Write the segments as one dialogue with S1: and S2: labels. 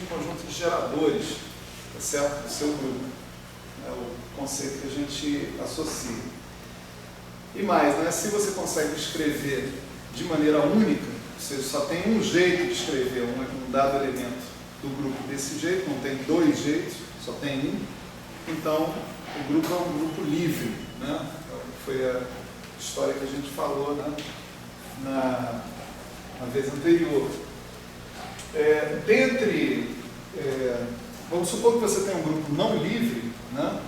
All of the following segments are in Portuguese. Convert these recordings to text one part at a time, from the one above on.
S1: conjunto de geradores, tá certo? Do seu grupo. É o conceito que a gente associa. E mais, né? Se você consegue escrever de maneira única, ou seja, só tem um jeito de escrever um dado elemento do grupo desse jeito, não tem dois jeitos, só tem um, então o grupo é um grupo livre, né? Foi a história que a gente falou, né? na vez anterior. Vamos supor que você tem um grupo não livre, né?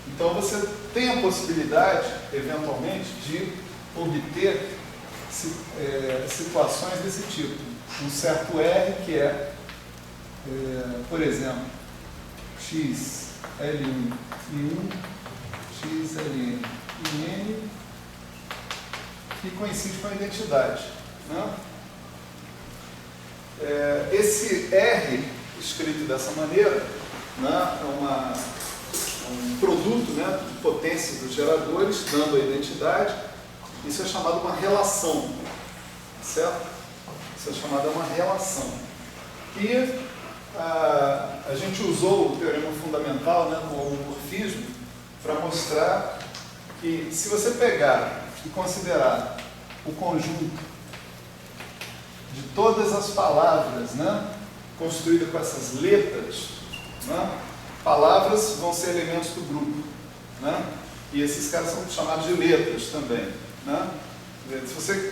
S1: Então você tem a possibilidade, eventualmente, de obter situações desse tipo. Um certo R que por exemplo, x, L1 e 1, x, Ln e N, que coincide com a identidade, né? Esse R, escrito dessa maneira, né, é um produto, né, de potência dos geradores, dando a identidade. Isso é chamado uma relação, certo? Isso é chamado uma relação. E a gente usou o teorema fundamental, né, do homomorfismo, para mostrar que se você pegar e considerar o conjunto de todas as palavras, né, construídas com essas letras, né, palavras vão ser elementos do grupo, né, e esses caras são chamados de letras também, né. Isso aqui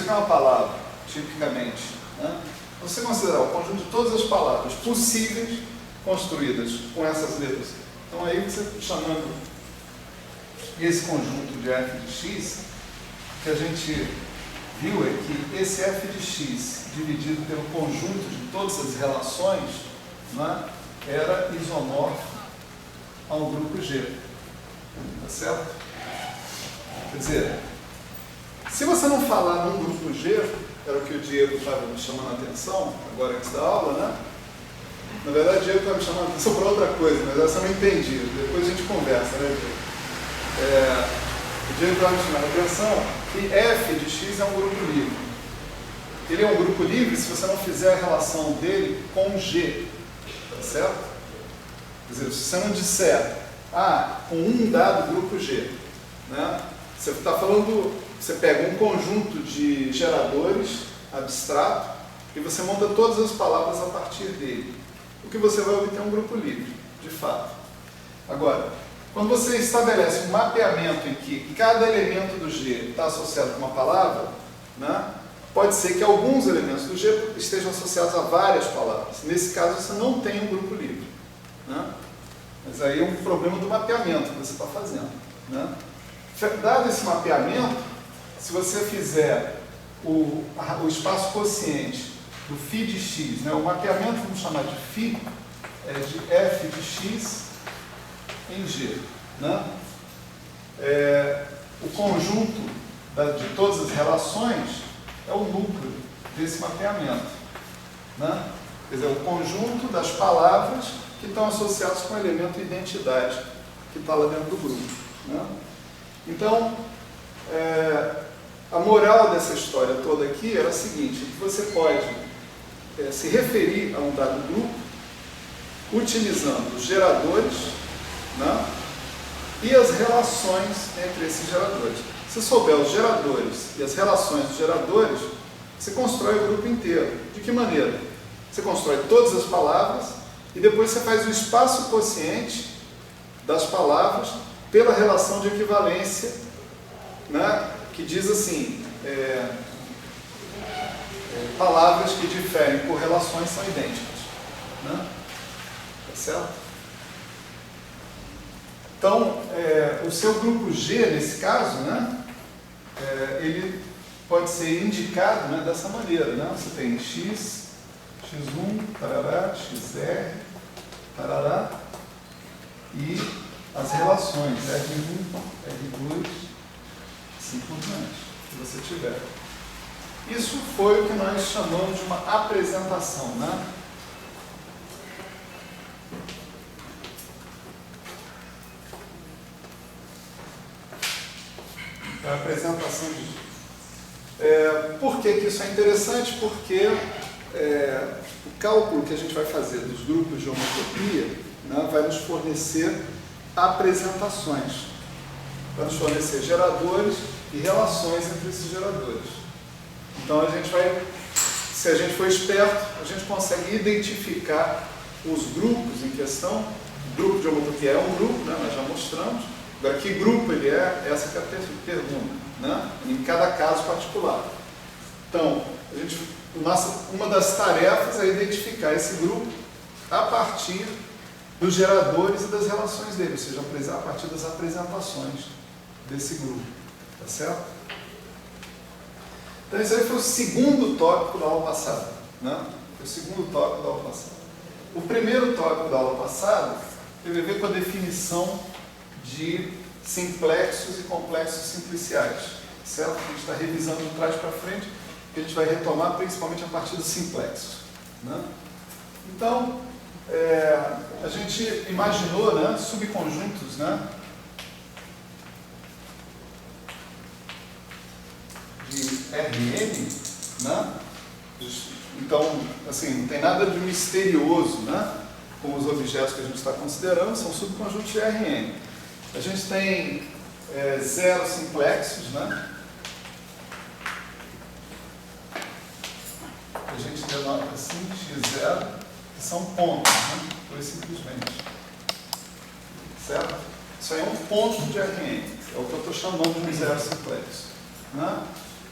S1: é uma palavra, tipicamente, né. Se você considerar o conjunto de todas as palavras possíveis construídas com essas letras, então aí você chamando esse conjunto de f de x, que a gente viu é que esse f de x dividido pelo conjunto de todas as relações, né, era isomorfo ao grupo G. Tá certo? Quer dizer, se você não falar num grupo G, era o que o Diego estava me chamando a atenção, agora antes da aula, né? Na verdade, o Diego estava me chamando a atenção para outra coisa, mas essa eu não entendi. Depois a gente conversa, né, Diego? O Diego estava me chamando a atenção que f de x é um grupo livre. Ele é um grupo livre se você não fizer a relação dele com G, tá certo? Quer dizer, se você não disser, com um dado grupo G, né? Você está falando, você pega um conjunto de geradores abstrato e você monta todas as palavras a partir dele. O que você vai obter é um grupo livre, de fato. Agora, quando você estabelece um mapeamento em que cada elemento do G está associado com uma palavra, né, pode ser que alguns elementos do G estejam associados a várias palavras. Nesse caso, você não tem um grupo livre, né? Mas aí é um problema do mapeamento que você está fazendo, né? Dado esse mapeamento, se você fizer o espaço quociente do φ de x, né, o mapeamento, vamos chamar de φ, de f de x em G, né? O conjunto de todas as relações é o núcleo desse mapeamento, né? Quer dizer, o conjunto das palavras que estão associadas com o elemento identidade que está lá dentro do grupo, né? Então, a moral dessa história toda aqui era a seguinte, que você pode se referir a um dado grupo utilizando os geradores, né, e as relações entre esses geradores. Se souber os geradores e as relações dos geradores, você constrói o grupo inteiro. De que maneira? Você constrói todas as palavras e depois você faz o espaço quociente das palavras pela relação de equivalência, né, que diz assim, palavras que diferem por relações são idênticas, né? Tá certo? Então, o seu grupo G, nesse caso, né, ele pode ser indicado, né, dessa maneira, né? Você tem x, x1, tarará, xr, tarará, e as relações R1, R2, assim por diante, que você tiver. Isso foi o que nós chamamos de uma apresentação, né? A apresentação de... Por que isso é interessante? Porque o cálculo que a gente vai fazer dos grupos de homotopia, né, vai nos fornecer apresentações, vai nos fornecer geradores e relações entre esses geradores. Então a gente vai, se a gente for esperto, a gente consegue identificar os grupos em questão. O grupo de homotopia é um grupo, né, nós já mostramos. Agora, que grupo ele é? Essa que é a pergunta, né? Em cada caso particular. Então, uma das tarefas é identificar esse grupo a partir dos geradores e das relações dele, ou seja, a partir das apresentações desse grupo. Tá certo? Então, esse aí foi o segundo tópico da aula passada, né? Foi o segundo tópico da aula passada. O primeiro tópico da aula passada teve a ver com a definição de simplexos e complexos simpliciais, certo? A gente está revisando de trás para frente, que a gente vai retomar principalmente a partir dos simplexos, né? Então, a gente imaginou, né, subconjuntos, né, de Rn, né? Então, assim, não tem nada de misterioso, né, com os objetos que a gente está considerando, são subconjuntos de Rn. A gente tem 0 simplexos, né? A gente denota assim, x0, que são pontos, né? Por simplesmente. Certo? Isso aí é um ponto de Rn, é o que eu estou chamando de 0 simplexo, né?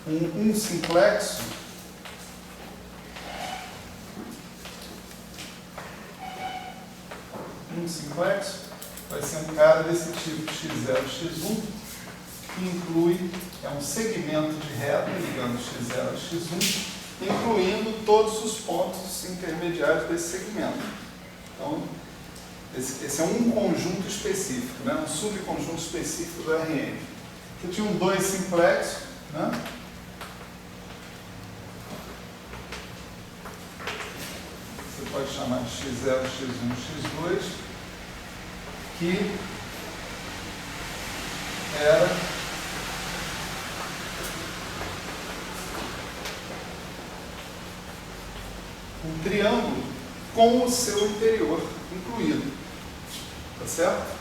S1: Um simplexo vai ser um cara desse tipo x0, x1, que inclui, é um segmento de reta ligando x0 a x1, incluindo todos os pontos intermediários desse segmento. Então, esse é um conjunto específico, né? Um subconjunto específico do Rn. Você tinha um 2 simplexo, né? Você pode chamar de x0, x1, x2, que era um triângulo com o seu interior incluído, tá certo?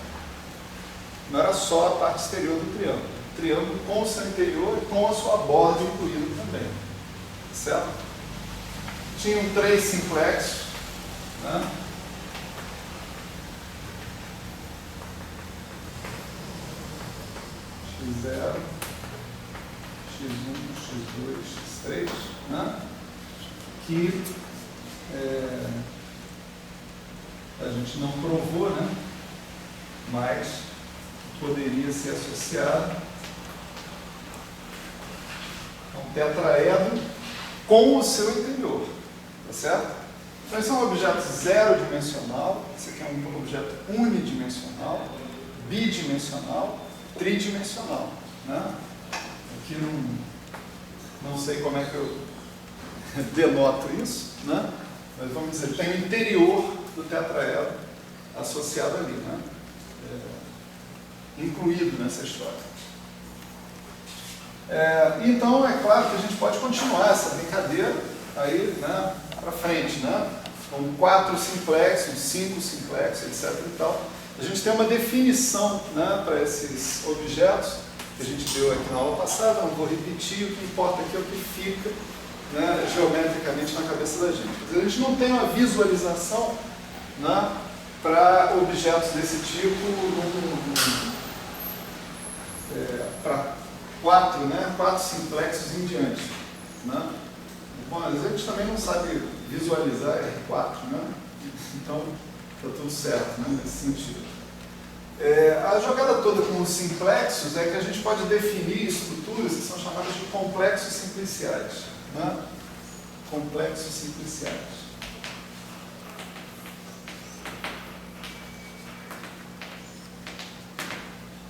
S1: Não era só a parte exterior do triângulo, triângulo com o seu interior e com a sua borda incluída também, tá certo? Tinham 3 simplexos, né? x0, x1, x2, x3, né? Que a gente não provou, né? Mas poderia ser associado a um tetraedro com o seu interior, tá certo? Então esse é um objeto zero dimensional, esse aqui é um objeto unidimensional, bidimensional, tridimensional, né? Aqui não sei como é que eu denoto isso, né? Mas vamos dizer, tem o interior do tetraedro associado ali, né? Incluído nessa história. Então, é claro que a gente pode continuar essa brincadeira aí, né, para frente, né? Com 4 simplexos, 5 simplexos, etc. e tal. A gente tem uma definição, né, para esses objetos que a gente deu aqui na aula passada, não vou repetir, o que importa aqui é o que fica, né, geometricamente na cabeça da gente. Quer dizer, a gente não tem uma visualização, né, para objetos desse tipo, para 4 simplexos em diante, né? Bom, às vezes a gente também não sabe visualizar R4, né? Então está tudo certo, né, nesse sentido. A jogada toda com os simplexos é que a gente pode definir estruturas que são chamadas de complexos simpliciais, né? Complexos simpliciais.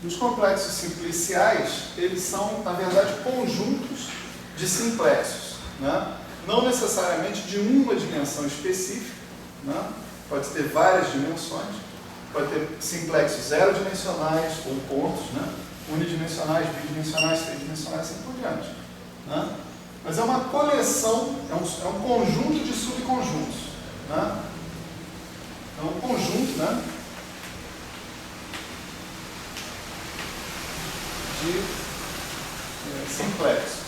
S1: Os complexos simpliciais, eles são, na verdade, conjuntos de simplexos, né? Não necessariamente de uma dimensão específica, né? Pode ter várias dimensões, pode ter simplexos zero-dimensionais ou pontos, né? Unidimensionais, bidimensionais, tridimensionais e assim por diante, né? Mas é uma coleção, é um conjunto de subconjuntos, né? É um conjunto, né, de simplexos.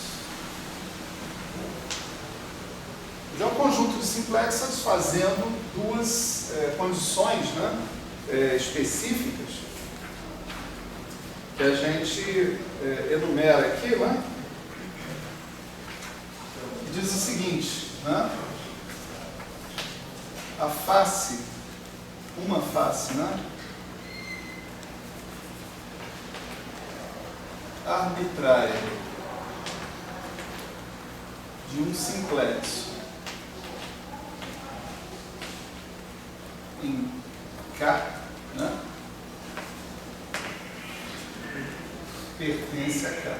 S1: É um conjunto de simplexos satisfazendo duas condições, né, específicas que a gente enumera aqui, né? E diz o seguinte, né? A face, uma face, né, arbitrária de um simplexo em K, né, pertence a K.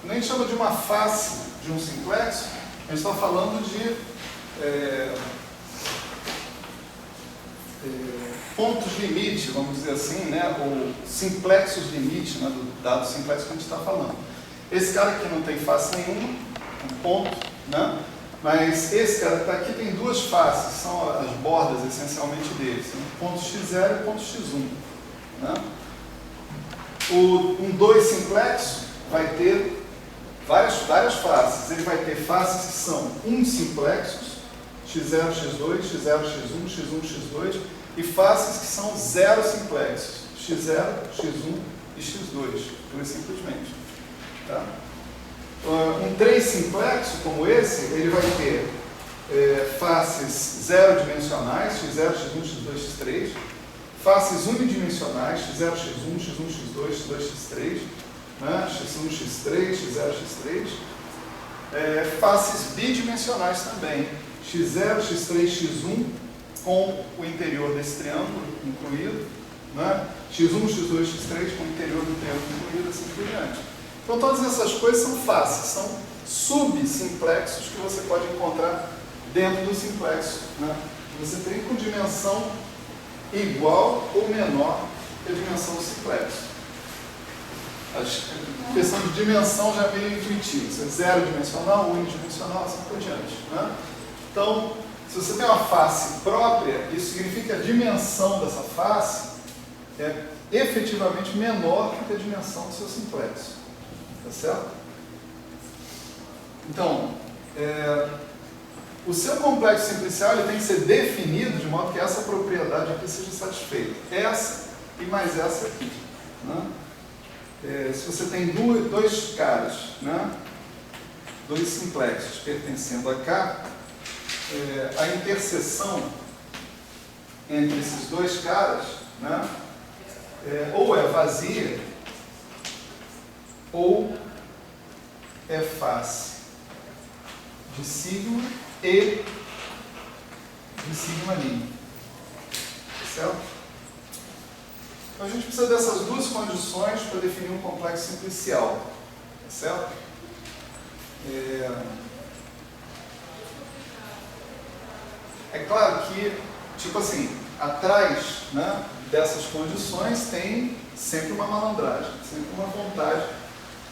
S1: Quando a gente chama de uma face de um simplexo, a gente está falando de pontos limite, vamos dizer assim, né, ou simplexos limite, né, do dado simplexo que a gente está falando. Esse cara aqui não tem face nenhuma, um ponto, né, mas esse cara que está aqui tem duas faces, são as bordas essencialmente deles, um ponto x0 e ponto x1. Né? Um 2 simplexo vai ter várias faces. Ele vai ter faces que são simplexos, x0, x2, x0, x1, x1, x2, e faces que são 0 simplexos, x0, x1 e x2, pura e simplesmente. Tá? Um 3 simplexo, como esse, ele vai ter faces 0 dimensionais, x0, x1, x2, x3, faces unidimensionais, x0, x1, x1, x2, x2, x3, né? x1, x3, x0, x3, faces bidimensionais também, x0, x3, x1, com o interior desse triângulo incluído, né? x1, x2, x3, com o interior do triângulo incluído, assim por diante. Então, todas essas coisas são faces, são subsimplexos que você pode encontrar dentro do simplexo, né? Você tem com dimensão igual ou menor que a dimensão do simplexo. A questão de dimensão já é meio intuitiva, é zero dimensional, unidimensional, assim por diante, né? Então, se você tem uma face própria, isso significa que a dimensão dessa face é efetivamente menor que a dimensão do seu simplexo. Tá certo? Então, o seu complexo simplicial ele tem que ser definido de modo que essa propriedade aqui seja satisfeita. Essa e mais essa aqui. Né? Se você tem dois caras, né? Dois simplexos pertencendo a K, a interseção entre esses dois caras, né? Ou é vazia, ou é face de sigma e de sigma lim. Certo? Então a gente precisa dessas duas condições para definir um complexo simplicial. Certo? É claro que, tipo assim, atrás, né, dessas condições tem sempre uma malandragem, sempre uma vontade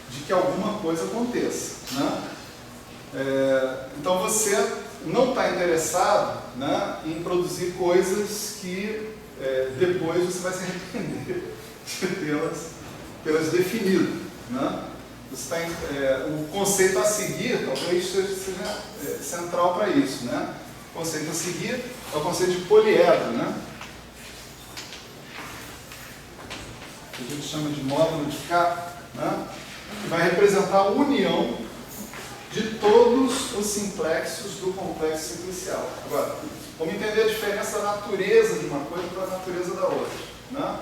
S1: de que alguma coisa aconteça. Né? Então você não está interessado, né, em produzir coisas que depois você vai se arrepender de tê-las definido. Né? O conceito a seguir talvez seja central para isso. Né? O conceito a seguir é o conceito de poliedro, né? Que a gente chama de módulo de K, né? Que vai representar a união de todos os simplexos do complexo simplicial. Agora, vamos entender a diferença da natureza de uma coisa para a natureza da outra. Né?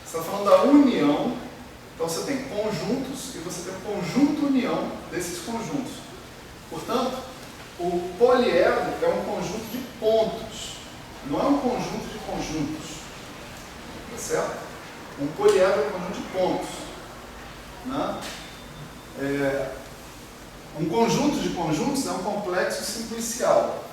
S1: Você está falando da união, então você tem conjuntos e você tem um conjunto união desses conjuntos. Portanto, o poliedro é um conjunto de pontos, não é um conjunto de conjuntos. Tá certo? Um poliedro é um conjunto de pontos. Né? Um conjunto de conjuntos é um complexo simplicial.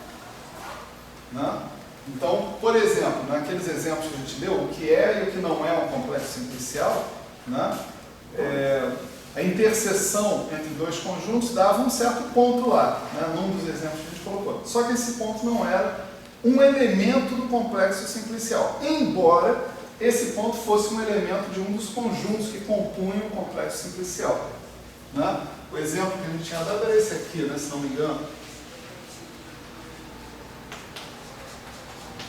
S1: Né? Então, por exemplo, naqueles exemplos que a gente deu, o que é e o que não é um complexo simplicial, né? a interseção entre dois conjuntos dava um certo ponto lá, né, num dos exemplos que a gente colocou. Só que esse ponto não era um elemento do complexo simplicial, embora esse ponto fosse um elemento de um dos conjuntos que compunham o complexo simplicial. Né? O exemplo que a gente tinha dado era esse aqui, né, se não me engano.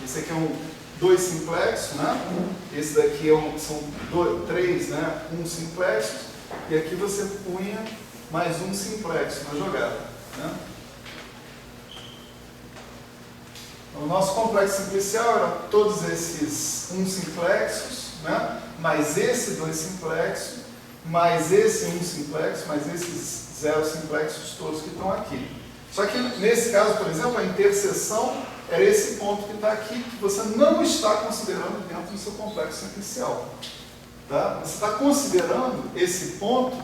S1: Esse aqui é um 2 simplexo, né? Esse daqui são 3, né? 1 simplexo, e aqui você punha mais um simplexo na jogada. Né? O nosso complexo simplicial era todos esses 1 simplexos, né? Mais esse 2 simplexos, mais esse 1 simplexo, mais esses 0 simplexos todos que estão aqui. Só que nesse caso, por exemplo, a interseção era esse ponto que está aqui, que você não está considerando dentro do seu complexo simplicial. Tá? Você está considerando esse ponto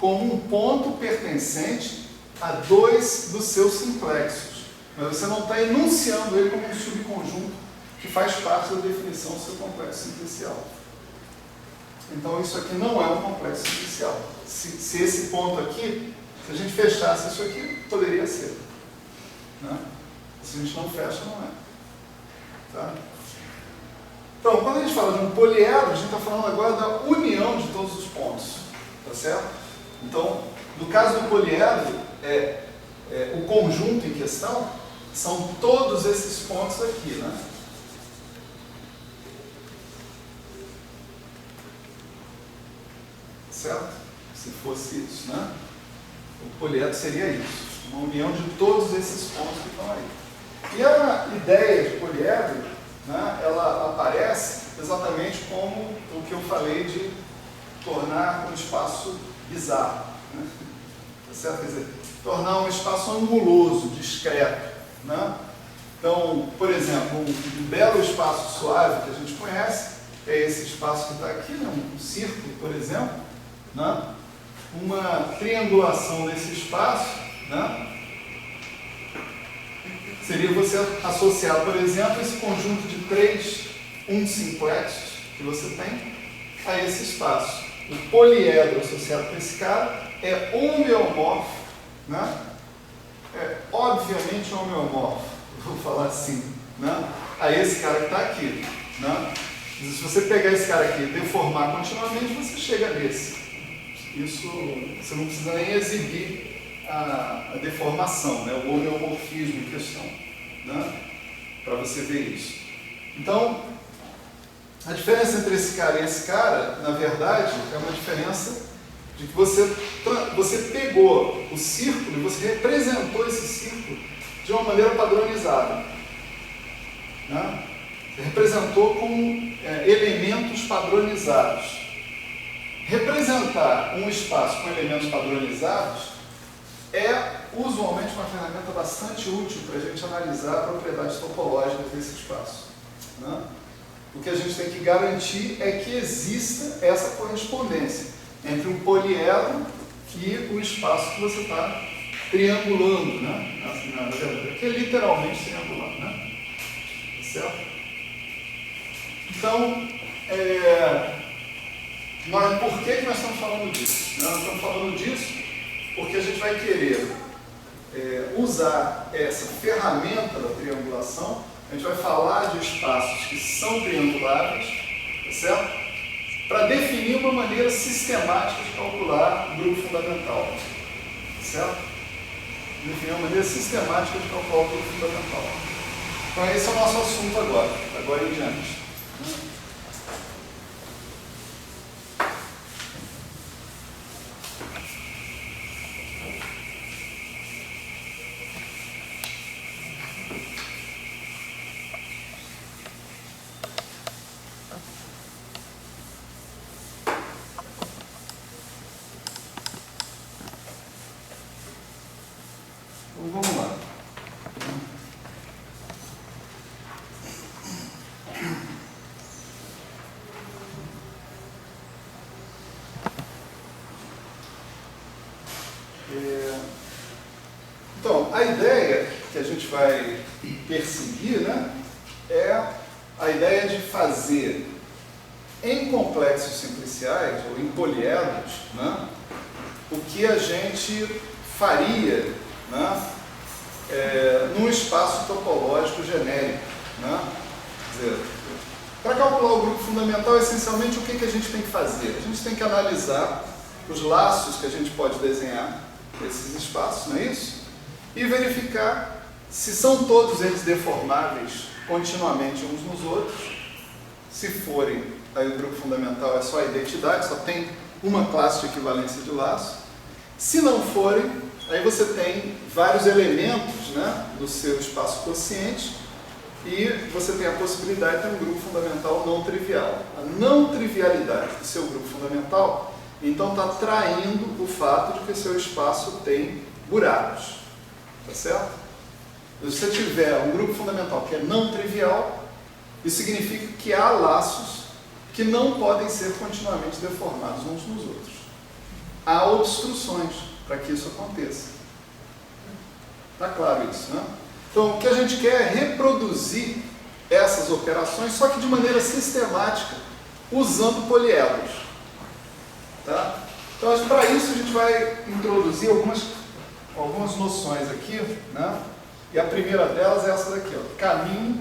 S1: como um ponto pertencente a 2 dos seus simplexos. Mas você não está enunciando ele como um subconjunto que faz parte da definição do seu complexo simplicial. Então isso aqui não é um complexo simplicial. Se esse ponto aqui, se a gente fechasse isso aqui, poderia ser. Né? Se a gente não fecha, não é. Tá? Então, quando a gente fala de um poliedro, a gente está falando agora da união de todos os pontos. Tá certo? Então, no caso do poliedro, o conjunto em questão são todos esses pontos aqui, né? Certo? Se fosse isso, né? O poliedro seria isso. Uma união de todos esses pontos que estão aí. E a ideia de poliedro, né, ela aparece exatamente como o que eu falei de tornar um espaço bizarro. Né? Tá certo? Quer dizer, tornar um espaço anguloso, discreto. Né? Então, por exemplo, um belo espaço suave que a gente conhece é esse espaço que está aqui, né? Um círculo, por exemplo. Né? Uma triangulação desse espaço, né? Seria você associar, por exemplo, esse conjunto de 3 1 simplexos que você tem a esse espaço. O poliedro associado com esse cara é homeomorfo, né? É obviamente homeomorfo, vou falar assim, né? A esse cara que está aqui. Né? Se você pegar esse cara aqui e deformar continuamente, você chega nesse. Isso você não precisa nem exibir a deformação, né? O homeomorfismo em questão, né? Para você ver isso. Então, a diferença entre esse cara e esse cara, na verdade, é uma diferença de que você pegou o círculo e você representou esse círculo de uma maneira padronizada. Né? Você representou com elementos padronizados. Representar um espaço com elementos padronizados é usualmente uma ferramenta bastante útil para a gente analisar propriedades topológicas desse espaço. Né? O que a gente tem que garantir é que exista essa correspondência entre um poliedro e o espaço que você está triangulando, né? Na verdade, que é literalmente triangular. Né? Certo? Então, por que nós estamos falando disso? Nós estamos falando disso porque a gente vai querer usar essa ferramenta da triangulação. A gente vai falar de espaços que são trianguláveis, tá certo? Para definir uma maneira sistemática de calcular o grupo fundamental, certo? Definir uma maneira sistemática de calcular o grupo fundamental. Então esse é o nosso assunto agora em diante. Então vamos lá. Então, a ideia que a gente vai perseguir, né, é a ideia de fazer em complexos simpliciais, ou em poliedros, né, o que a gente faria, né, num espaço topológico genérico. Né? Quer dizer, para calcular o grupo fundamental, essencialmente, o que a gente tem que fazer? A gente tem que analisar os laços que a gente pode desenhar nesses espaços, não é isso? E verificar se são todos eles deformáveis continuamente uns nos outros. Se forem, aí o grupo fundamental é só a identidade, só tem uma classe de equivalência de laço. Se não forem, aí você tem vários elementos, né, do seu espaço quociente e você tem a possibilidade de ter um grupo fundamental não trivial. A não trivialidade do seu grupo fundamental, então, está traindo o fato de que seu espaço tem buracos. Tá certo? Se você tiver um grupo fundamental que é não trivial, isso significa que há laços que não podem ser continuamente deformados uns nos outros. Há obstruções para que isso aconteça. Está claro isso, né? Então, o que a gente quer é reproduzir essas operações, só que de maneira sistemática, usando poliedros. Tá? Então, para isso, a gente vai introduzir algumas noções aqui, né? E a primeira delas é essa daqui, ó, caminho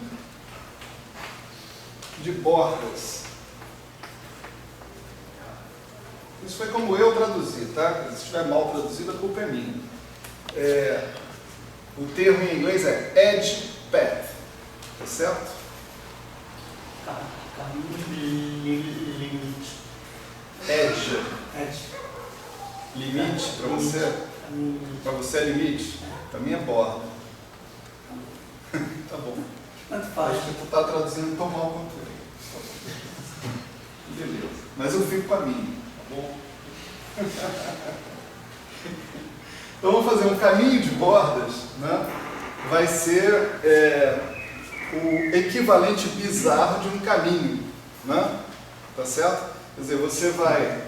S1: de bordas. Isso foi como eu traduzi, tá? Se estiver mal traduzido, a culpa é minha. O termo em inglês é edge path, tá certo?
S2: Caminho de limite.
S1: Edge. Limite para você? Para você é limite? Para mim é borda. Tá bom.
S2: Tanto faz.
S1: Acho que tu está traduzindo tão mal quanto eu. Beleza. Mas eu fico com a minha, tá bom? Então vamos fazer um caminho de bordas, né? Vai ser o equivalente bizarro de um caminho, né? Tá certo? Quer dizer, você vai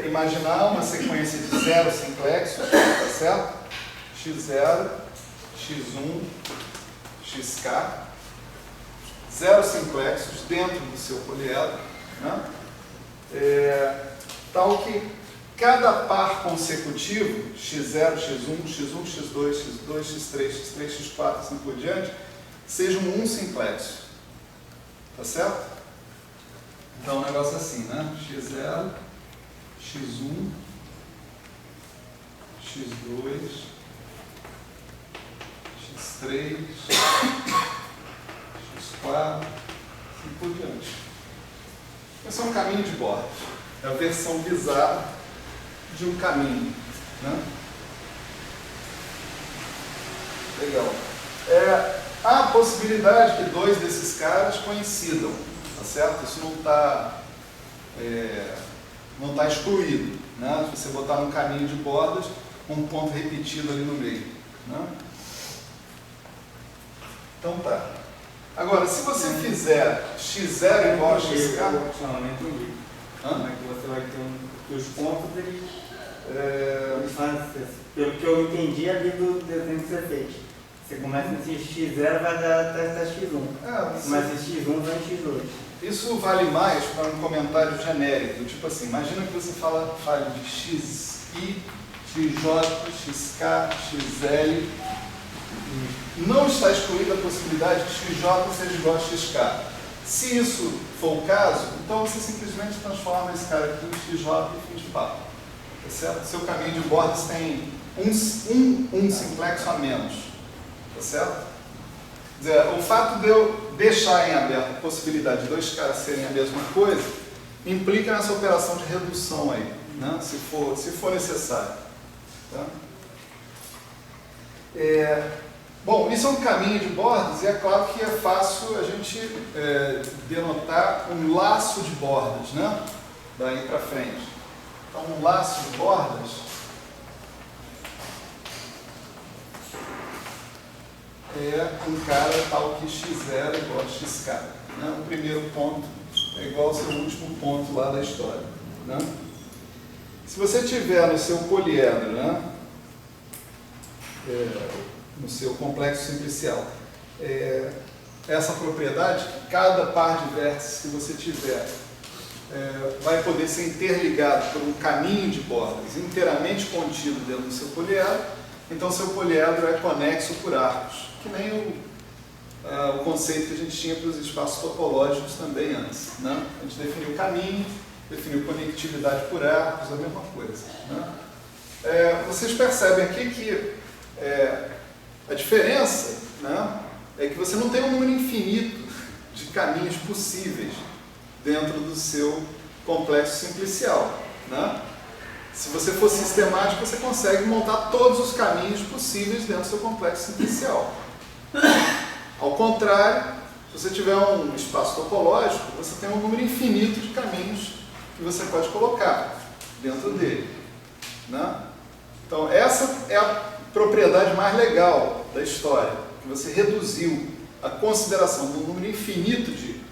S1: imaginar uma sequência de zero simplexos, tá certo? x0, x1, xk, zero simplexos dentro do seu poliedro, né? Tal que cada par consecutivo, x0, x1, x1, x2, x2, x3, x3, x4, assim por diante, seja um simplexo. Tá certo? Então o negócio é assim, né? x0, x1, x2, x3, x4, e por diante. Esse é um caminho de bordas. É a versão bizarra de um caminho, né? Legal. Há a possibilidade que dois desses caras coincidam, tá certo? Isso não tá excluído, né? Se você botar um caminho de bordas, um ponto repetido ali no meio, né? Então tá. Agora, se você fizer x0 igual a xk...
S2: Não entendi. Como é que você vai ter os pontos, eles fazem, pelo que eu entendi ali do desenho que você fez. Você começa nesse x0, vai dar até x1. Começa esse x1, vai em x2.
S1: Isso vale mais para um comentário genérico, tipo assim, imagina que você fale de xi, xj, xk, xl. Não está excluída a possibilidade que xj seja igual a xk. Se isso for o caso, então você simplesmente transforma esse cara aqui em xj e fim de papo. Tá certo? Seu caminho de bordas tem um simplexo a menos. Tá certo? Quer dizer, o fato de eu deixar em aberto a possibilidade de dois caras serem a mesma coisa implica nessa operação de redução aí, né? Se for necessário. Tá? Bom, isso é um caminho de bordas e é claro que é fácil a gente denotar um laço de bordas, né? Daí para frente. Então, um laço de bordas é um cara tal que x0 igual a xk. Né? O primeiro ponto é igual ao seu último ponto lá da história. Né? Se você tiver no seu poliedro, né? No seu complexo simplicial, essa propriedade, cada par de vértices que você tiver vai poder ser interligado por um caminho de bordas inteiramente contido dentro do seu poliedro. Então, seu poliedro é conexo por arcos, que nem o conceito que a gente tinha para os espaços topológicos também antes, né? A gente definiu caminho, definiu conectividade por arcos, a mesma coisa, né? Vocês percebem aqui que a diferença, né, é que você não tem um número infinito de caminhos possíveis dentro do seu complexo simplicial, né? Se você for sistemático, você consegue montar todos os caminhos possíveis dentro do seu complexo simplicial. Ao contrário, se você tiver um espaço topológico, você tem um número infinito de caminhos que você pode colocar dentro dele, né? Então, essa é a propriedade mais legal da história, que você reduziu a consideração do número infinito de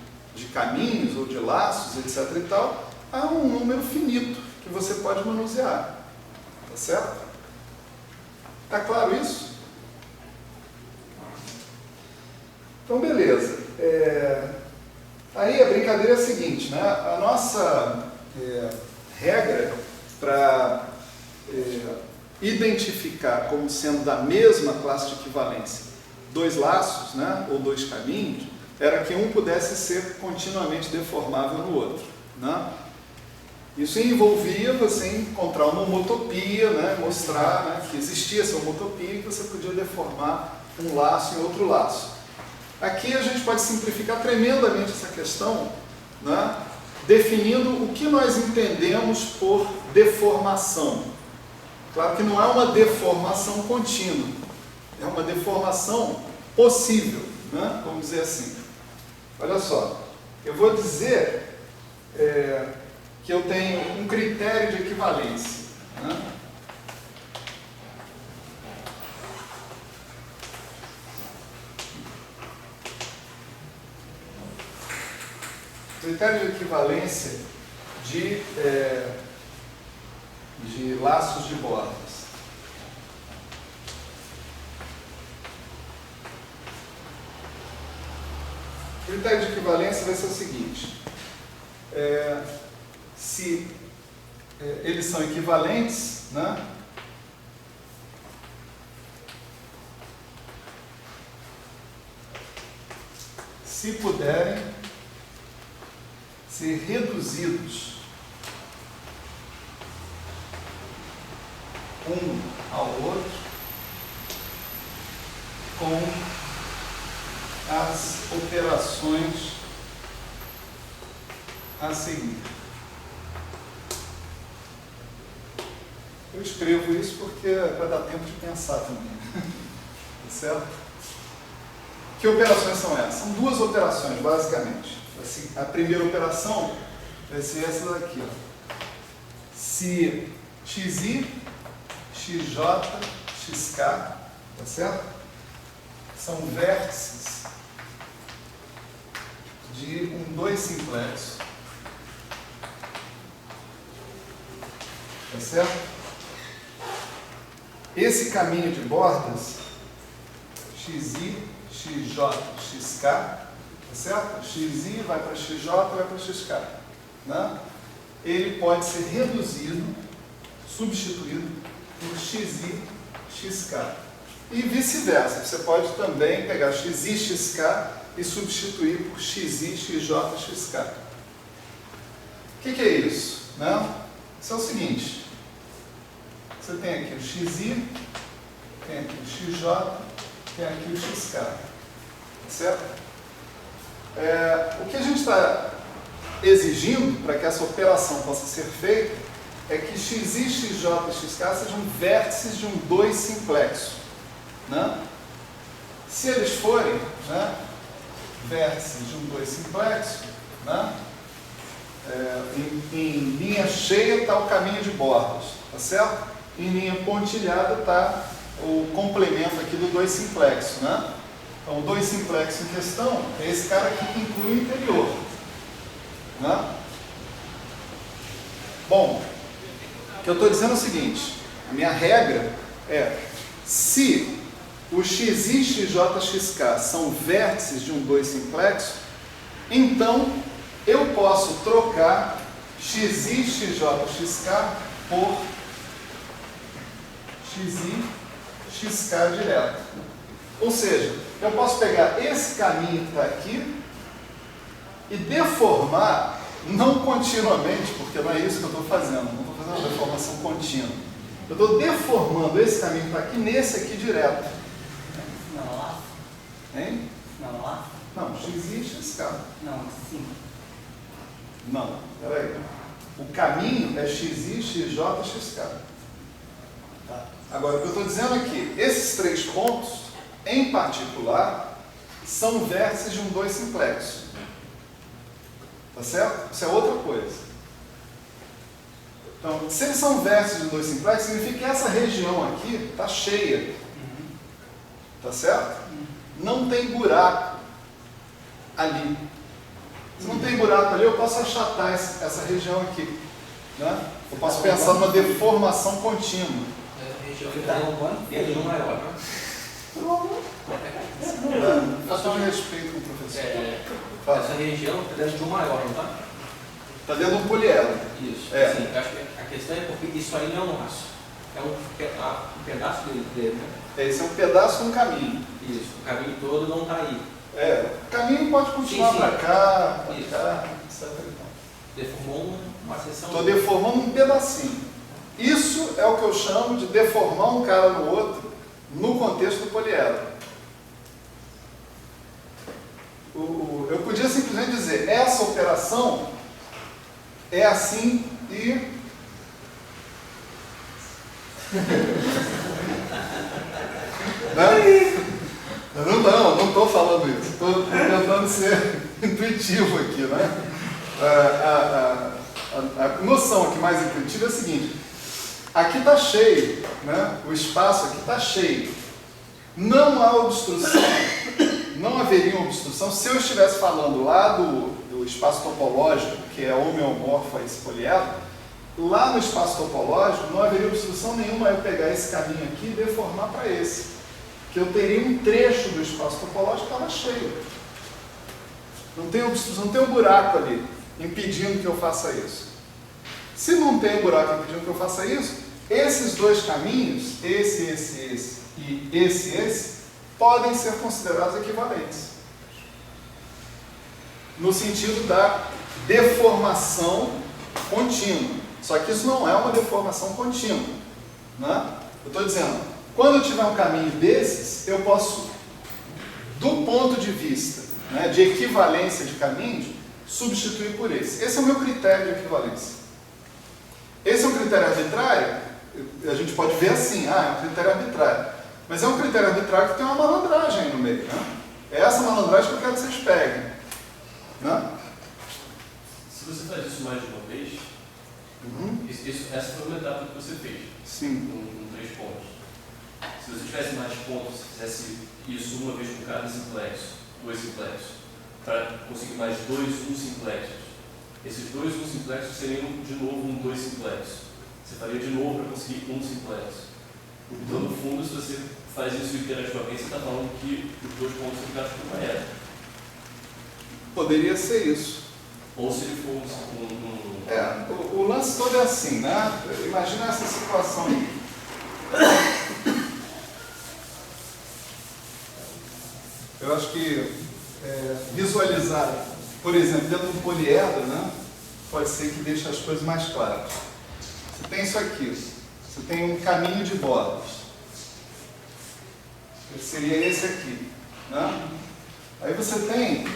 S1: caminhos ou de laços, etc. e tal, a um número finito que você pode manusear. Tá certo? Tá claro isso? Então, beleza. Aí a brincadeira é a seguinte, né? A nossa regra para identificar como sendo da mesma classe de equivalência dois laços, né, ou dois caminhos, era que um pudesse ser continuamente deformável no outro, né? Isso envolvia você encontrar uma homotopia, né, mostrar, né, que existia essa homotopia e que você podia deformar um laço em outro laço. Aqui a gente pode simplificar tremendamente essa questão, né, definindo o que nós entendemos por deformação. Claro que não é uma deformação contínua, é uma deformação possível, né? Vamos dizer assim. Olha só, eu vou dizer que eu tenho um critério de equivalência, né? Critério de equivalência de laços de bordas. O critério de equivalência vai ser o seguinte: se eles são equivalentes, né, se puderem ser reduzidos um ao outro com as operações a seguir. Eu escrevo isso porque é para dar tempo de pensar também. Tá certo? Que operações são essas? São duas operações, basicamente. Assim, a primeira operação vai ser essa daqui, ó. Se xi, xj, xk, tá certo? São vértices de um 2 simplexo. Tá certo? Esse caminho de bordas, xi, xj, xk, tá certo? Xi vai para xj, vai para xk, né? Ele pode ser reduzido, substituído por xi, xk. E vice-versa. Você pode também pegar xi, xk e substituir por xi, xj, xk. O que é isso? Né? Isso é o seguinte. Você tem aqui o xi, tem aqui o xj, tem aqui o xk. Certo? O que a gente está exigindo para que essa operação possa ser feita é que xi, xj e xk sejam vértices de um 2 simplexo, né? Se eles forem, né, vértices de um 2 simplexo, né, em linha cheia está o caminho de bordas, tá certo? Em linha pontilhada está o complemento aqui do 2 simplexo, né? Então, o 2 simplexo em questão é esse cara aqui que inclui o interior, né? Bom, o que eu estou dizendo é o seguinte: a minha regra é, se o xi, xj, xk são vértices de um 2 simplexo, então eu posso trocar xi, xj, xk por xi, xk direto. Ou seja, eu posso pegar esse caminho que está aqui e deformar, não continuamente, porque não é isso que eu estou fazendo, não estou fazendo uma deformação contínua. Eu estou deformando esse caminho que está aqui nesse aqui direto.
S2: Não, lá.
S1: Hein?
S2: Não, lá.
S1: Não, xi, xk.
S2: Não, sim.
S1: Não, peraí. O caminho é xi, xj, xk.
S2: Tá.
S1: Agora, o que eu estou dizendo aqui, esses três pontos, em particular, são vértices de um 2 simplexo. Tá certo? Isso é outra coisa. Então, se eles são vértices de um 2 simplexo, significa que essa região aqui está cheia. Tá certo? Não tem buraco ali. Se não tem buraco ali, eu posso achatar essa região aqui. Né? Eu posso pensar numa deformação contínua.
S2: Está roubando?
S3: É de um maior, né?
S1: Falta de respeito com o professor.
S3: Essa região está dentro de um maior, não está?
S1: Está dentro de um poliedro.
S3: Isso.
S1: É.
S3: Sim, acho que a questão é porque isso aí não é um laço. É um pedaço dele, né?
S1: Esse é um pedaço de um caminho.
S3: Isso. O caminho todo não está aí.
S1: O caminho pode continuar
S3: Sim,
S1: para cá, para
S3: Isso.
S1: cá, etc.
S3: Deformou uma seção.
S1: Estou deformando um pedacinho. Isso é o que eu chamo de deformar um cara no outro no contexto do poliedro. Eu podia simplesmente dizer, essa operação é assim e... Não estou falando isso. Estou tentando ser intuitivo aqui, né? A noção aqui mais intuitiva é a seguinte: aqui está cheio, né? O espaço aqui está cheio. Não há obstrução, não haveria uma obstrução se eu estivesse falando lá do espaço topológico, que é homeomorfo a esse poliedro. Lá no espaço topológico não haveria obstrução nenhuma eu pegar esse caminho aqui e deformar para esse. Que eu teria um trecho do espaço topológico que estava cheio. Não tem obstrução, não tem um buraco ali impedindo que eu faça isso. Se não tem um buraco impedindo que eu faça isso, esses dois caminhos, esse e esse, podem ser considerados equivalentes. No sentido da deformação contínua. Só que isso não é uma deformação contínua. Né? Eu estou dizendo, quando eu tiver um caminho desses, eu posso, do ponto de vista, né, de equivalência de caminhos, substituir por esse. Esse é o meu critério de equivalência. Esse é um critério arbitrário? A gente pode ver assim, é um critério arbitrário. Mas é um critério arbitrário que tem uma malandragem aí no meio. Né? É essa malandragem que eu quero que vocês peguem. Né?
S4: Se você faz isso mais de uma vez, essa foi uma etapa que você fez.
S1: Sim.
S4: Com 3 pontos. Se você tivesse mais pontos, se fizesse isso uma vez com cada simplexo, 2 simplexos, para conseguir mais 2 simplexos, esses 2 simplexos seriam de novo um 2 simplexos. Você faria de novo para conseguir um simplexo. Então, no fundo, se você faz isso iterativamente, você está falando que os 2 pontos são ligados por uma era.
S1: Poderia ser isso.
S4: Ou se ele for
S1: o lance todo é assim, né? Imagina essa situação aí. Eu acho que visualizar, por exemplo, dentro do poliedro, né, pode ser que deixe as coisas mais claras. Você tem isso aqui, você tem um caminho de bordas. Seria esse aqui. Né? Aí você tem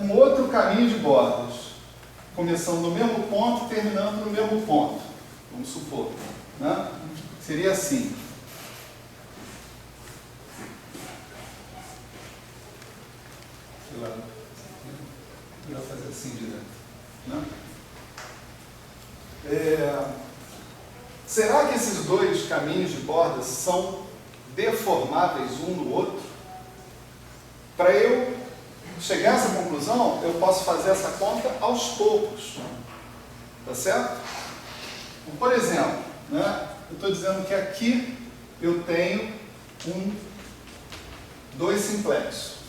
S1: um outro caminho de bordas, começando no mesmo ponto e terminando no mesmo ponto, vamos supor. Né? Seria assim. Sei lá, melhor fazer assim direto. Né? Será que esses dois caminhos de bordas são deformáveis um no outro? Para eu chegar a essa conclusão, eu posso fazer essa conta aos poucos. Tá certo? Então, por exemplo, né, eu estou dizendo que aqui eu tenho um 2 simplexo.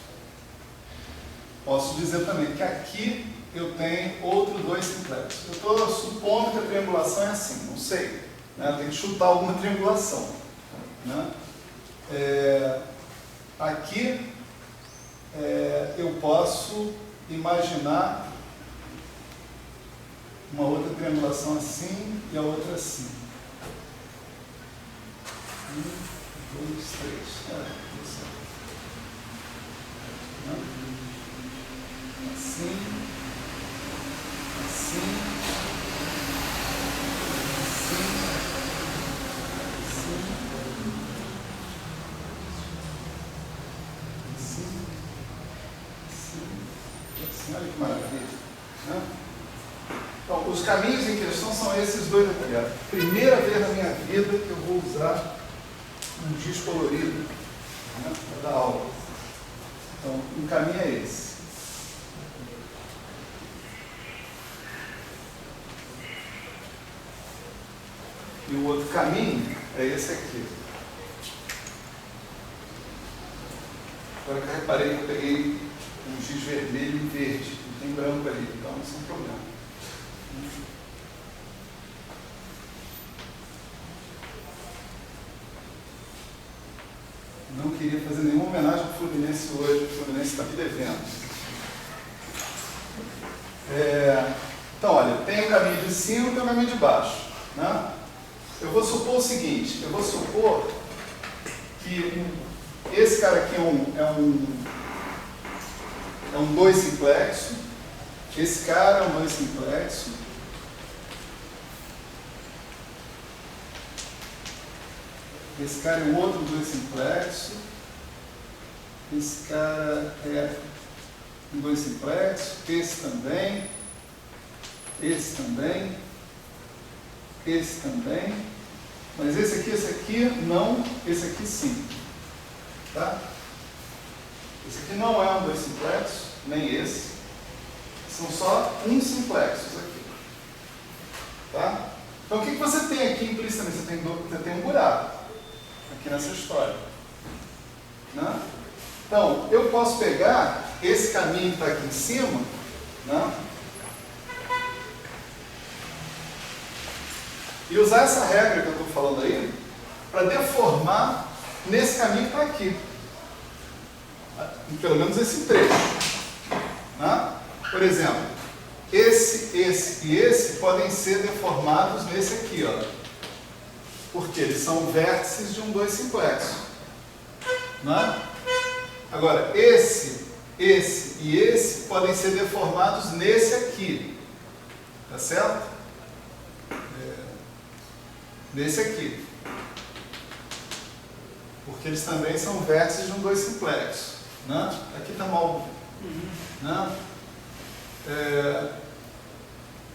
S1: Posso dizer também que aqui eu tenho outro 2 simplexos. Eu estou supondo que a triangulação é assim, não sei. Né? Tem que chutar alguma triangulação. Né? Aqui eu posso imaginar uma outra triangulação assim e a outra assim. 1, 2, 3. Isso. Assim, assim, assim, assim, assim, olha que maravilha. Né? Então, os caminhos em questão são esses dois aqui. A primeira vez na minha vida que eu vou usar um giz colorido, né, para dar aula. Então, um caminho é esse. E o outro caminho é esse aqui. Agora que eu reparei que eu peguei um giz vermelho e verde, não tem branco ali, então isso é um problema. Não queria fazer nenhuma homenagem ao Fluminense hoje, o Fluminense está me devendo. Então, olha, tem o caminho de cima e tem o caminho de baixo. Né? Eu vou supor o seguinte, eu vou supor que esse cara aqui é um 2 simplexo, esse cara é um 2 simplexo, esse cara é um outro 2 simplexo, esse cara é um 2 simplexo, esse também, esse também, esse também, mas esse aqui não, esse aqui sim. Tá? Esse aqui não é um 2 simplexo, nem esse. São só 1 simplexos aqui. Tá? Então o que você tem aqui implicitamente? Você tem um buraco aqui nessa história. Né? Então, eu posso pegar esse caminho que está aqui em cima, né? E usar essa regra que eu estou falando aí para deformar nesse caminho que está aqui. Pelo menos esse trecho. Né? Por exemplo, esse e esse podem ser deformados nesse aqui, ó. Porque eles são vértices de um 2 simplexo. Né? Agora, esse e esse podem ser deformados nesse aqui. Tá certo? Nesse aqui. Porque eles também são vértices de um 2 simplexo. Né? Aqui está mal. Né?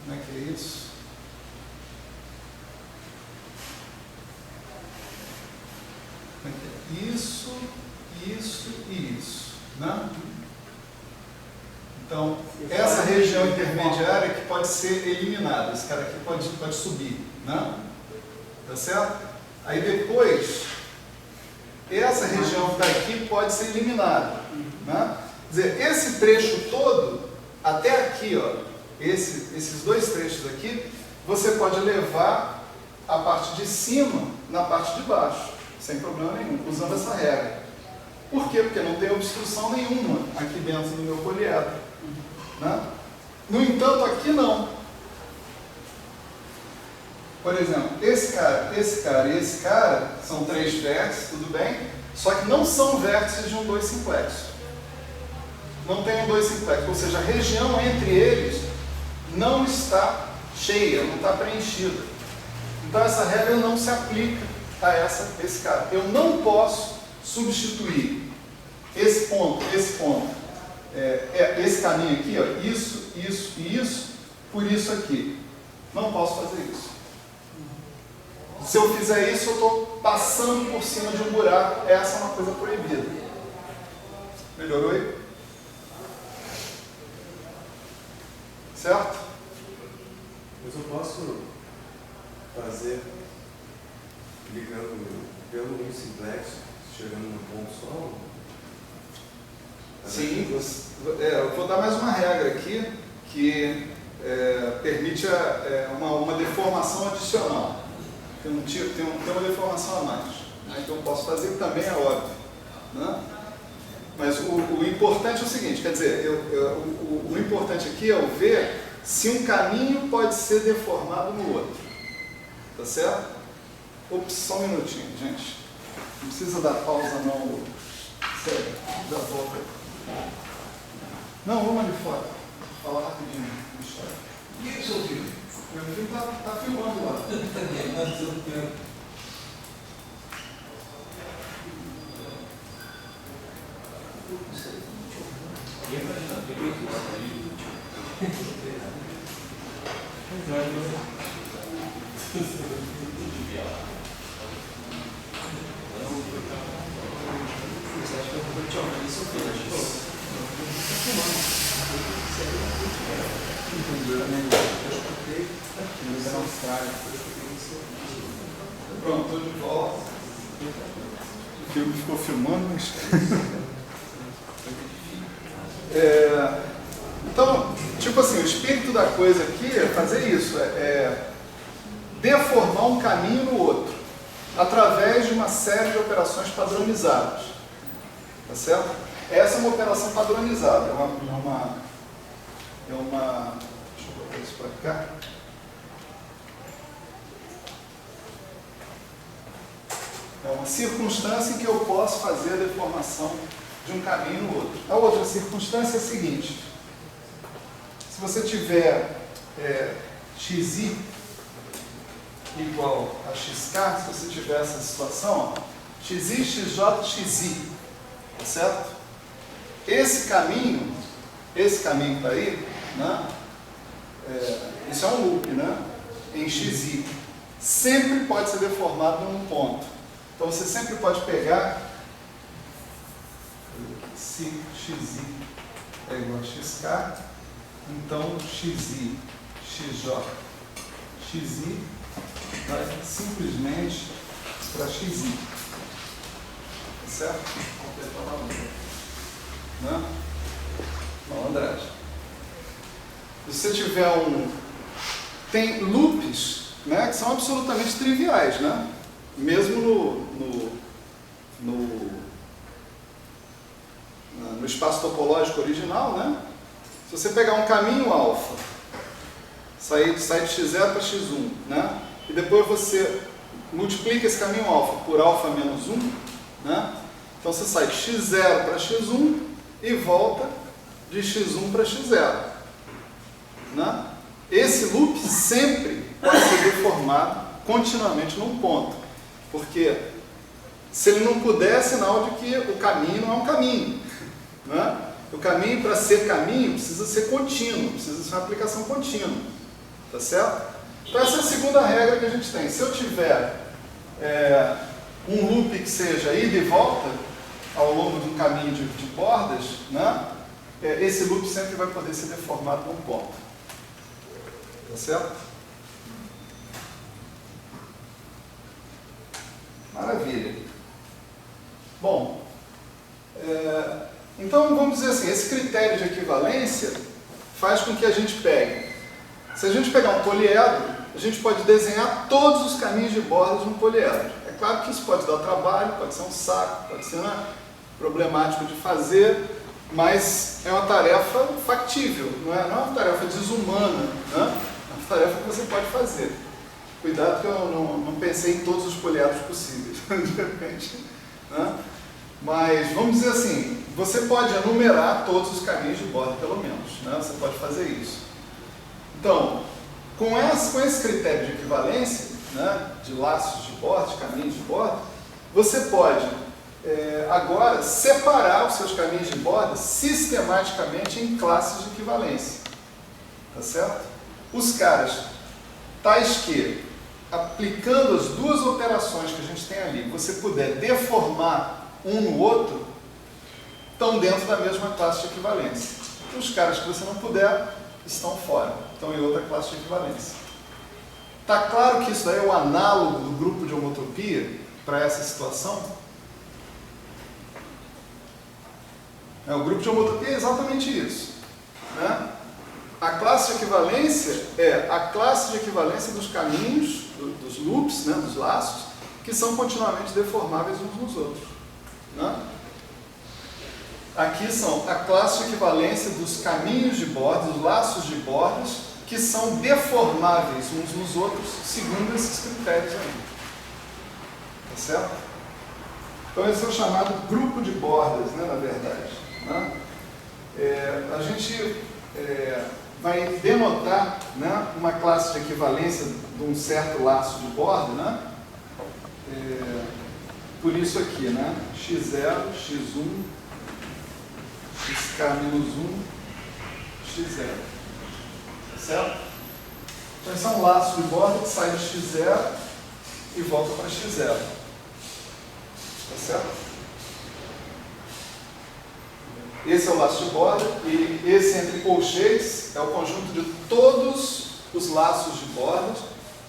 S1: Como é que é isso? Como é que é? Isso, isso e isso. Né? Então, essa região intermediária que pode ser eliminada. Esse cara aqui pode subir. Né? Tá certo? Aí depois, essa região que está aqui pode ser eliminada. Né? Quer dizer, esse trecho todo, até aqui, ó, esses 2 trechos aqui, você pode levar a parte de cima na parte de baixo, sem problema nenhum, usando essa regra. Por quê? Porque não tem obstrução nenhuma aqui dentro do meu poliedro. Né? No entanto, aqui não. Por exemplo, esse cara e esse cara são 3 vértices, tudo bem? Só que não são vértices de um 2 simplexo. Não tem um 2 simplexo, ou seja, a região entre eles não está cheia, não está preenchida. Então essa regra não se aplica a esse cara. Eu não posso substituir esse ponto, esse caminho aqui, ó, isso e isso, por isso aqui. Não posso fazer isso. Se eu fizer isso, eu estou passando por cima de um buraco. Essa é uma coisa proibida. Melhorou aí? Certo?
S5: Mas eu posso fazer ligando pelo 1 simplexo, chegando num ponto só?
S1: Sim, eu vou dar mais uma regra aqui, que permite uma deformação adicional. Tem uma deformação a mais. Né? Então eu posso fazer, que também é óbvio. Né? Mas o importante é o seguinte, quer dizer, o importante aqui é o ver se um caminho pode ser deformado no outro. Tá certo? Ops, só um minutinho, gente. Não precisa dar pausa não. Sério, dá volta. Não, vamos ali fora. Vou falar rapidinho. E aí, seu filho? Meu filho tá filmando lá. Pronto, estou de volta. O filme ficou filmando, mas... Então, tipo assim, o espírito da coisa aqui é fazer isso, deformar um caminho no outro, através de uma série de operações padronizadas. Tá certo? Essa é uma operação padronizada, deixa eu botar isso para cá. É uma circunstância em que eu posso fazer a deformação de um caminho no outro. A outra circunstância é a seguinte: se você tiver xi igual a xk, se você tiver essa situação, ó, xi, xj, xi, tá certo? Esse caminho que está aí, né, isso é um loop, né, em xi, sempre pode ser deformado num ponto. Então você sempre pode pegar, se xi é igual a xk, então xi, xj, xi vai simplesmente para xi. Tá certo? Completar a luta. Né? Malandragem. Se você tiver tem loops, né, que são absolutamente triviais, né? Mesmo no espaço topológico original, né? Se você pegar um caminho alfa, sair de x0 para x1, né? E depois você multiplica esse caminho alfa por alfa menos 1, né? Então você sai de x0 para x1 e volta de x1 para x0. Né? Esse loop sempre pode ser deformado continuamente num ponto. Porque se ele não puder, é sinal de que o caminho não é um caminho. Né? O caminho, para ser caminho, precisa ser contínuo, precisa ser uma aplicação contínua. Tá certo? Então essa é a segunda regra que a gente tem. Se eu tiver um loop que seja ida e volta ao longo de um caminho de bordas, né? Esse loop sempre vai poder ser deformado num ponto. Tá certo? Maravilha. Bom, então vamos dizer assim, esse critério de equivalência faz com que a gente pegue. Se a gente pegar um poliedro, a gente pode desenhar todos os caminhos de bordas num poliedro. É claro que isso pode dar trabalho, pode ser um saco, pode ser problemático de fazer, mas é uma tarefa factível, não é uma tarefa desumana, né? É uma tarefa que você pode fazer. Cuidado que eu não pensei em todos os poliedros possíveis, de repente. Né? Mas vamos dizer assim, você pode enumerar todos os caminhos de borda, pelo menos. Né? Você pode fazer isso. Então, com esse critério de equivalência, né, de laços de borda, de caminhos de borda, você pode agora separar os seus caminhos de borda sistematicamente em classes de equivalência. Tá certo? Os caras tais que, aplicando as duas operações que a gente tem ali, você puder deformar um no outro, estão dentro da mesma classe de equivalência. Os caras que você não puder estão fora, estão em outra classe de equivalência. Está claro que isso daí é o análogo do grupo de homotopia para essa situação? O grupo de homotopia é exatamente isso. Né? a classe de equivalência é a classe de equivalência dos caminhos, dos loops, né, dos laços, que são continuamente deformáveis uns nos outros. Né? Aqui são a classe de equivalência dos caminhos de bordas, dos laços de bordas, que são deformáveis uns nos outros, segundo esses critérios aí. Tá certo? Então esse é o chamado grupo de bordas, né, na verdade. Né? A gente vai denotar, né, uma classe de equivalência de um certo laço de borda, né? Por isso aqui, né? x0, x1, xk-1, x0. Tá certo? Então esse é um laço de borda que sai de x0 e volta para x0. Tá certo? Esse é o laço de borda e esse entre colchetes é o conjunto de todos os laços de bordas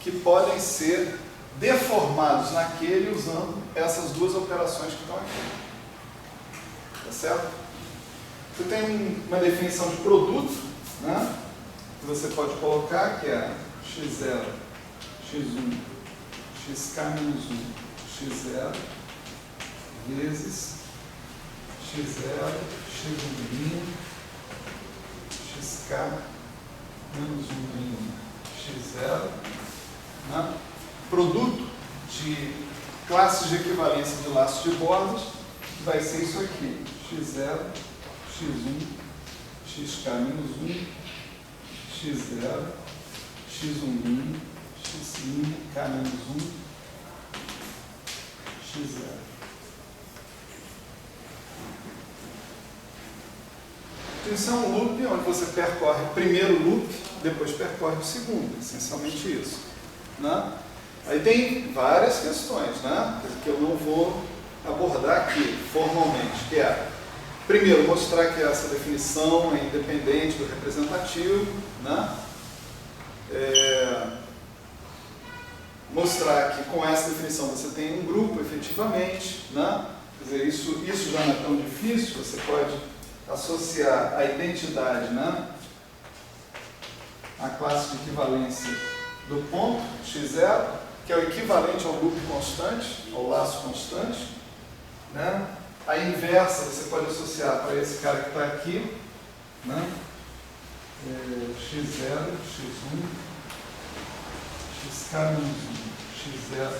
S1: que podem ser deformados naquele usando essas duas operações que estão aqui. Tá certo? Você tem uma definição de produto, né, que você pode colocar, que é x0, x1, xk-1, x0, vezes x0, x1', xk-1', x0, né? Produto de classes de equivalência de laços de bordas vai ser isso aqui, x0, x1, xk-1, x0, x1', xk-1, x0. Isso é um loop onde você percorre o primeiro loop, depois percorre o segundo, essencialmente isso. Né? Aí tem várias questões, né, que eu não vou abordar aqui formalmente, que é, primeiro, mostrar que essa definição é independente do representativo, né? Mostrar que com essa definição você tem um grupo efetivamente, né? Quer dizer, isso já não é tão difícil, você pode associar a identidade, né, à classe de equivalência do ponto x0, que é o equivalente ao loop constante, ao laço constante. Né? A inversa você pode associar para esse cara que está aqui, né? x0, x1, xk-1, x0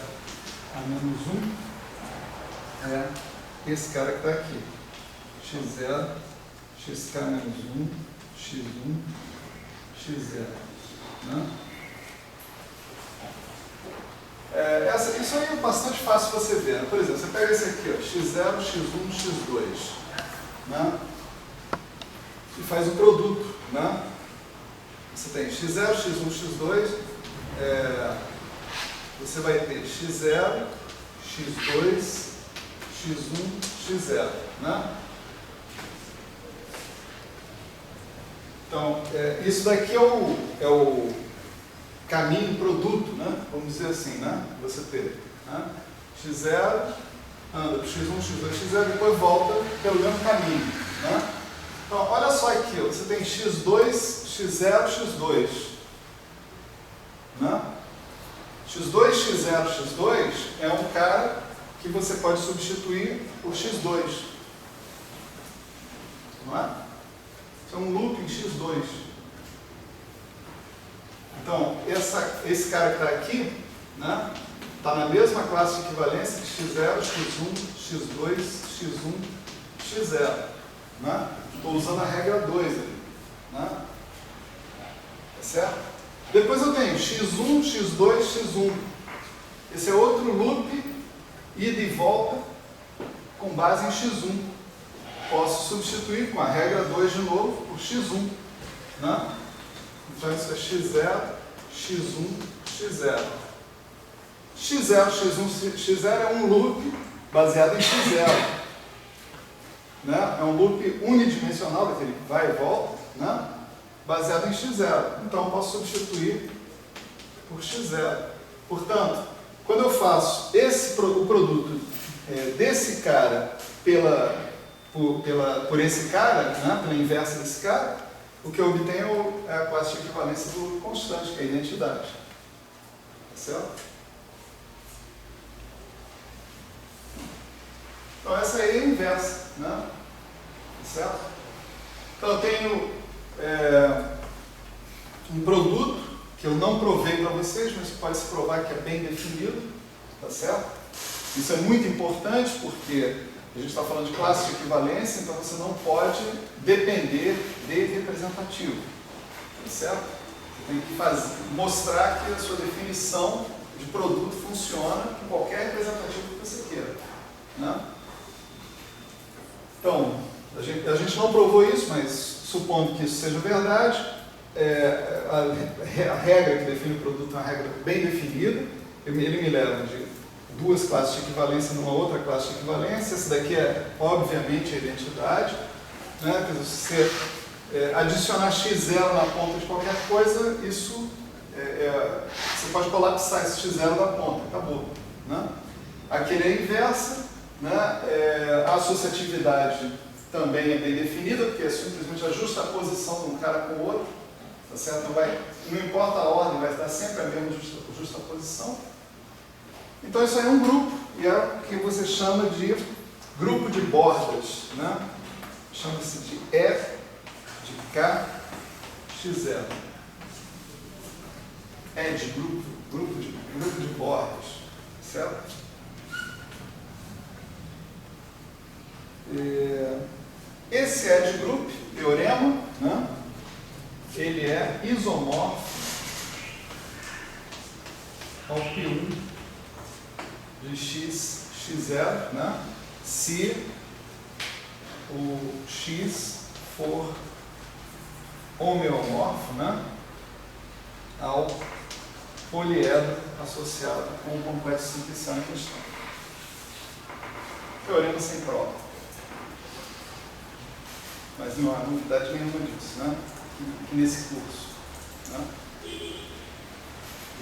S1: a menos 1, é esse cara que está aqui, x0, xk-1, x1, x0. Né? Isso aí é bastante fácil você ver. Né? Por exemplo, você pega esse aqui, ó, x0, x1, x2, né? E faz o produto. Né? Você tem x0, x1, x2, você vai ter x0, x2, x1, x0. Né? Então, isso daqui é o caminho produto, né? Vamos dizer assim, né? Você teve, né? x0 anda para x1, x2, x0, depois volta pelo mesmo caminho, né? Então, olha só aqui, ó, você tem x2, x0, x2, né? x2, x0, x2 é um cara que você pode substituir por x2, não é? Isso é um loop em x2. Então, esse cara que está aqui, né, está na mesma classe de equivalência de x0, x1, x2, x1, x0. Né? Estou usando a regra 2 ali. Né? Tá certo? Depois eu tenho x1, x2, x1. Esse é outro loop, ida e volta, com base em x1. Posso substituir com a regra 2 de novo por x1. Né? Então isso é x0, x1, x0. x0, x1, x0 é um loop baseado em x0. Né? É um loop unidimensional, daquele vai e volta, né? Baseado em x0. Então eu posso substituir por x0. Portanto, quando eu faço o produto desse cara por esse cara, né? Pela inversa desse cara, o que eu obtenho é a classe de equivalência do constante, que é a identidade. Tá certo? Então essa aí é a inversa, né? Tá certo? Então eu tenho um produto que eu não provei para vocês, mas pode se provar que é bem definido, tá certo? Isso é muito importante porque a gente está falando de classe de equivalência, então você não pode depender de representativo, tá certo? Você tem que mostrar que a sua definição de produto funciona com qualquer representativo que você queira, né? Então, a gente não provou isso, mas supondo que isso seja verdade, a regra que define o produto é uma regra bem definida. Ele me leva de duas classes de equivalência numa outra classe de equivalência. Essa daqui é, obviamente, a identidade, né? Se você adicionar x0 na ponta de qualquer coisa, isso você pode colapsar esse x0 da ponta, acabou, né? Aquele é a inversa, né? A associatividade também é bem definida, porque é simplesmente ajusta a posição de um cara com o outro, tá certo? Não importa a ordem, vai dar sempre a mesma justa posição. Então isso aí é um grupo, e é o que você chama de grupo de bordas, né? Chama-se de E de K x0. É de grupo de bordas, certo? Esse edge group, teorema, né? Ele é isomorfo ao P1 de x0, né? Se o x for homeomorfo, né? Ao poliedro associado com o complexo simplicial em questão. Teorema sem prova. Mas não há novidade nenhuma disso, né? Nesse curso, né? E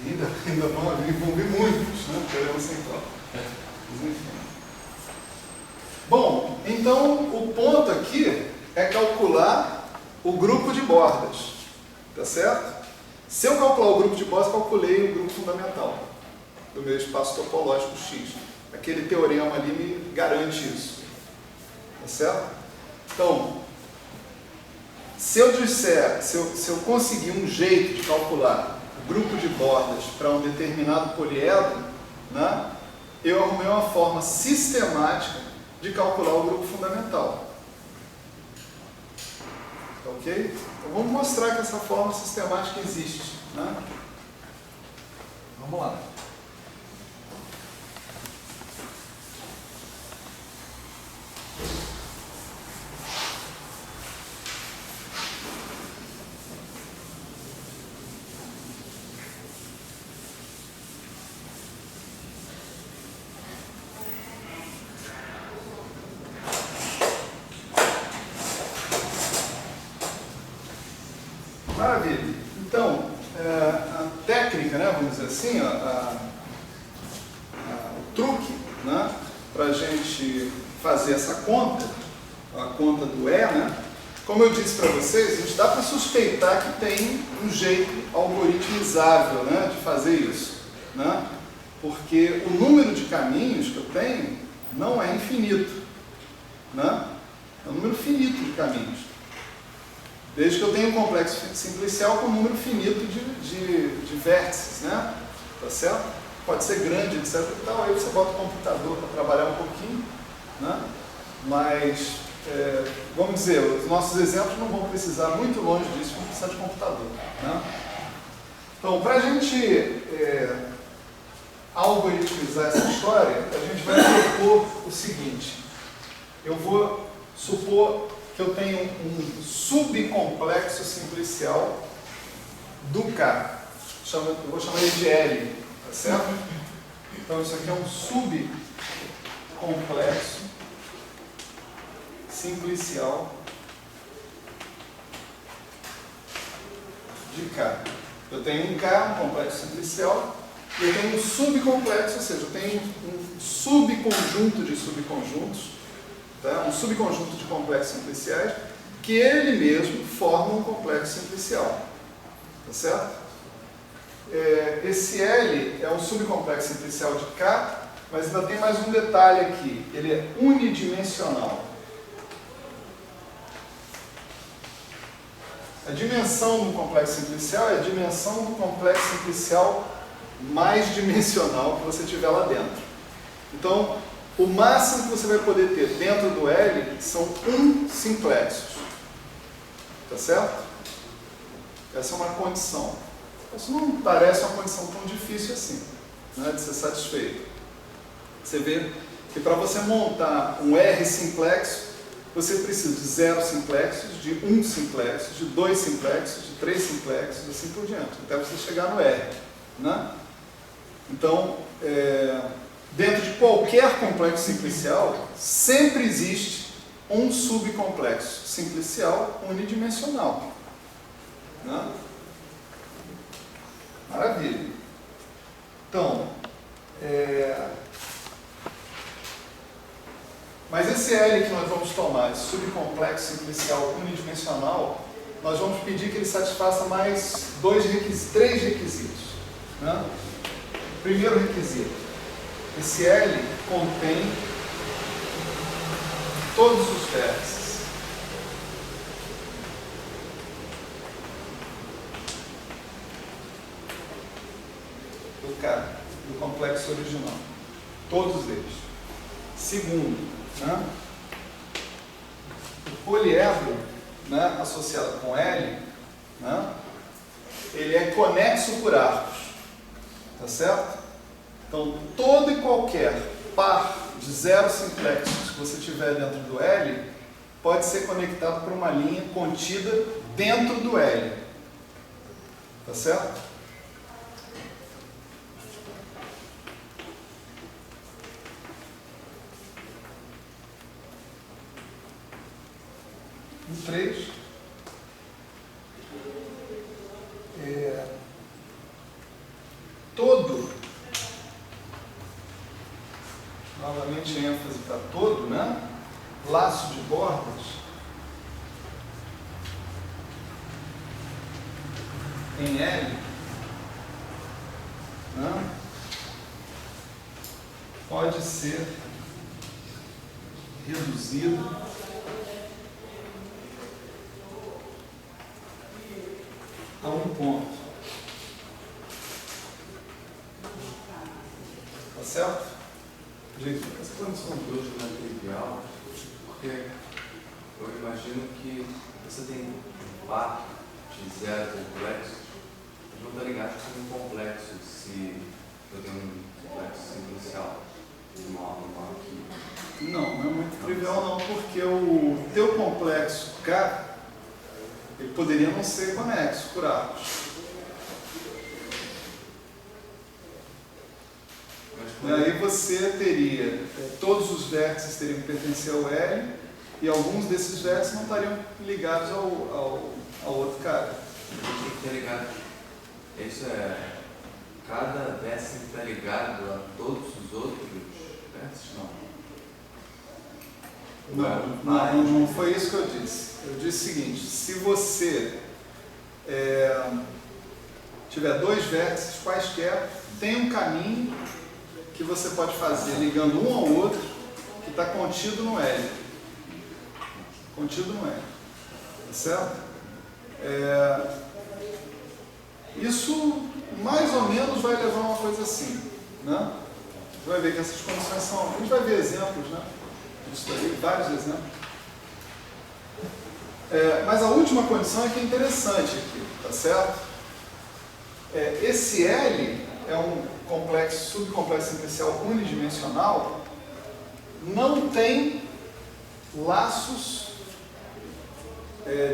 S1: ainda vão envolver muitos, né? Teorema sem prova. Mas enfim. Bom, então o ponto aqui é calcular o grupo de bordas, tá certo? Se eu calcular o grupo de bordas, calculei o grupo fundamental do meu espaço topológico X. Aquele teorema ali me garante isso, tá certo? Então, se eu conseguir um jeito de calcular o grupo de bordas para um determinado poliedro, né, eu arrumei uma forma sistemática de calcular o grupo fundamental. Ok? Então vamos mostrar que essa forma sistemática existe, né? Vamos lá. Maravilha. Então, a técnica, né, vamos dizer assim, o truque, né, para a gente fazer essa conta, a conta do E, né, como eu disse para vocês, a gente dá para suspeitar que tem um jeito algoritmizável, né, de fazer isso, né, porque o número de caminhos que eu tenho não é infinito, né, é um número finito de caminhos. Desde que eu tenha um complexo simplicial com um número finito de vértices, né? Tá certo? Pode ser grande, etc. E tal. Aí você bota o computador para trabalhar um pouquinho, né? Mas, vamos dizer, os nossos exemplos não vão precisar muito longe disso, vão precisar de computador, né? Então, para a gente algoritmizar essa história, a gente vai supor o seguinte. Eu vou supor que eu tenho um subcomplexo simplicial do K. Eu vou chamar ele de L, tá certo? Então isso aqui é um subcomplexo simplicial de K. Eu tenho um K, um complexo simplicial, e eu tenho um subcomplexo, ou seja, eu tenho um subconjunto de subconjuntos, tá? Um subconjunto de complexos simpliciais, que ele mesmo forma um complexo simplicial. Tá certo? Esse L é um subcomplexo simplicial de K, mas ainda tem mais um detalhe aqui. Ele é unidimensional. A dimensão do complexo simplicial é a dimensão do complexo simplicial mais dimensional que você tiver lá dentro. Então, o máximo que você vai poder ter dentro do L são 1 simplexos. Tá certo? Essa é uma condição. Isso não parece uma condição tão difícil assim, né, de ser satisfeito. Você vê que para você montar um R simplexo, você precisa de 0 simplexos, de 1 simplexo, de 2 simplexos, de 3 simplexos, assim por diante, até você chegar no R. Né? Então, dentro de qualquer complexo simplicial, sempre existe um subcomplexo simplicial unidimensional. Né? Maravilha. Então, mas esse L que nós vamos tomar, esse subcomplexo simplicial unidimensional, nós vamos pedir que ele satisfaça mais 3 requisitos. Né? Primeiro requisito, esse L contém todos os vértices. Do complexo original. Todos eles. Segundo, né, o poliedro, né, associado com L, né, ele é conexo por arcos. Tá certo? Então, todo e qualquer par de 0 simplexos que você tiver dentro do L pode ser conectado por uma linha contida dentro do L. Tá certo? O 3 todo, novamente ênfase para todo, né? Laço de bordas em L, né? Pode ser reduzido a um ponto. Tá certo? Gente,
S5: essa condição de hoje não é trivial, porque eu imagino que você tem um par de 0 complexos, eu não estou ligado com um complexo se eu tenho um complexo simplicial normal aqui.
S1: Não é muito trivial não, porque o teu complexo K ele poderia não ser conexo por arcos. E aí você teria, todos os vértices teriam que pertencer ao L, e alguns desses vértices não estariam ligados ao outro cara.
S5: Tem que estar ligado. Isso é, cada vértice está ligado a todos os outros vértices?
S1: Não foi isso que eu disse. Eu disse o seguinte, se você tiver 2 vértices quaisquer, tem um caminho que você pode fazer ligando um ao outro que está contido no L. Contido no L. Tá certo? Isso mais ou menos vai levar a uma coisa assim. Né? Você vai ver que essas condições são... A gente vai ver exemplos, né? Isso daí, vários exemplos. Mas a última condição é que é interessante aqui, tá certo? Esse L é um subcomplexo simplicial unidimensional, não tem laços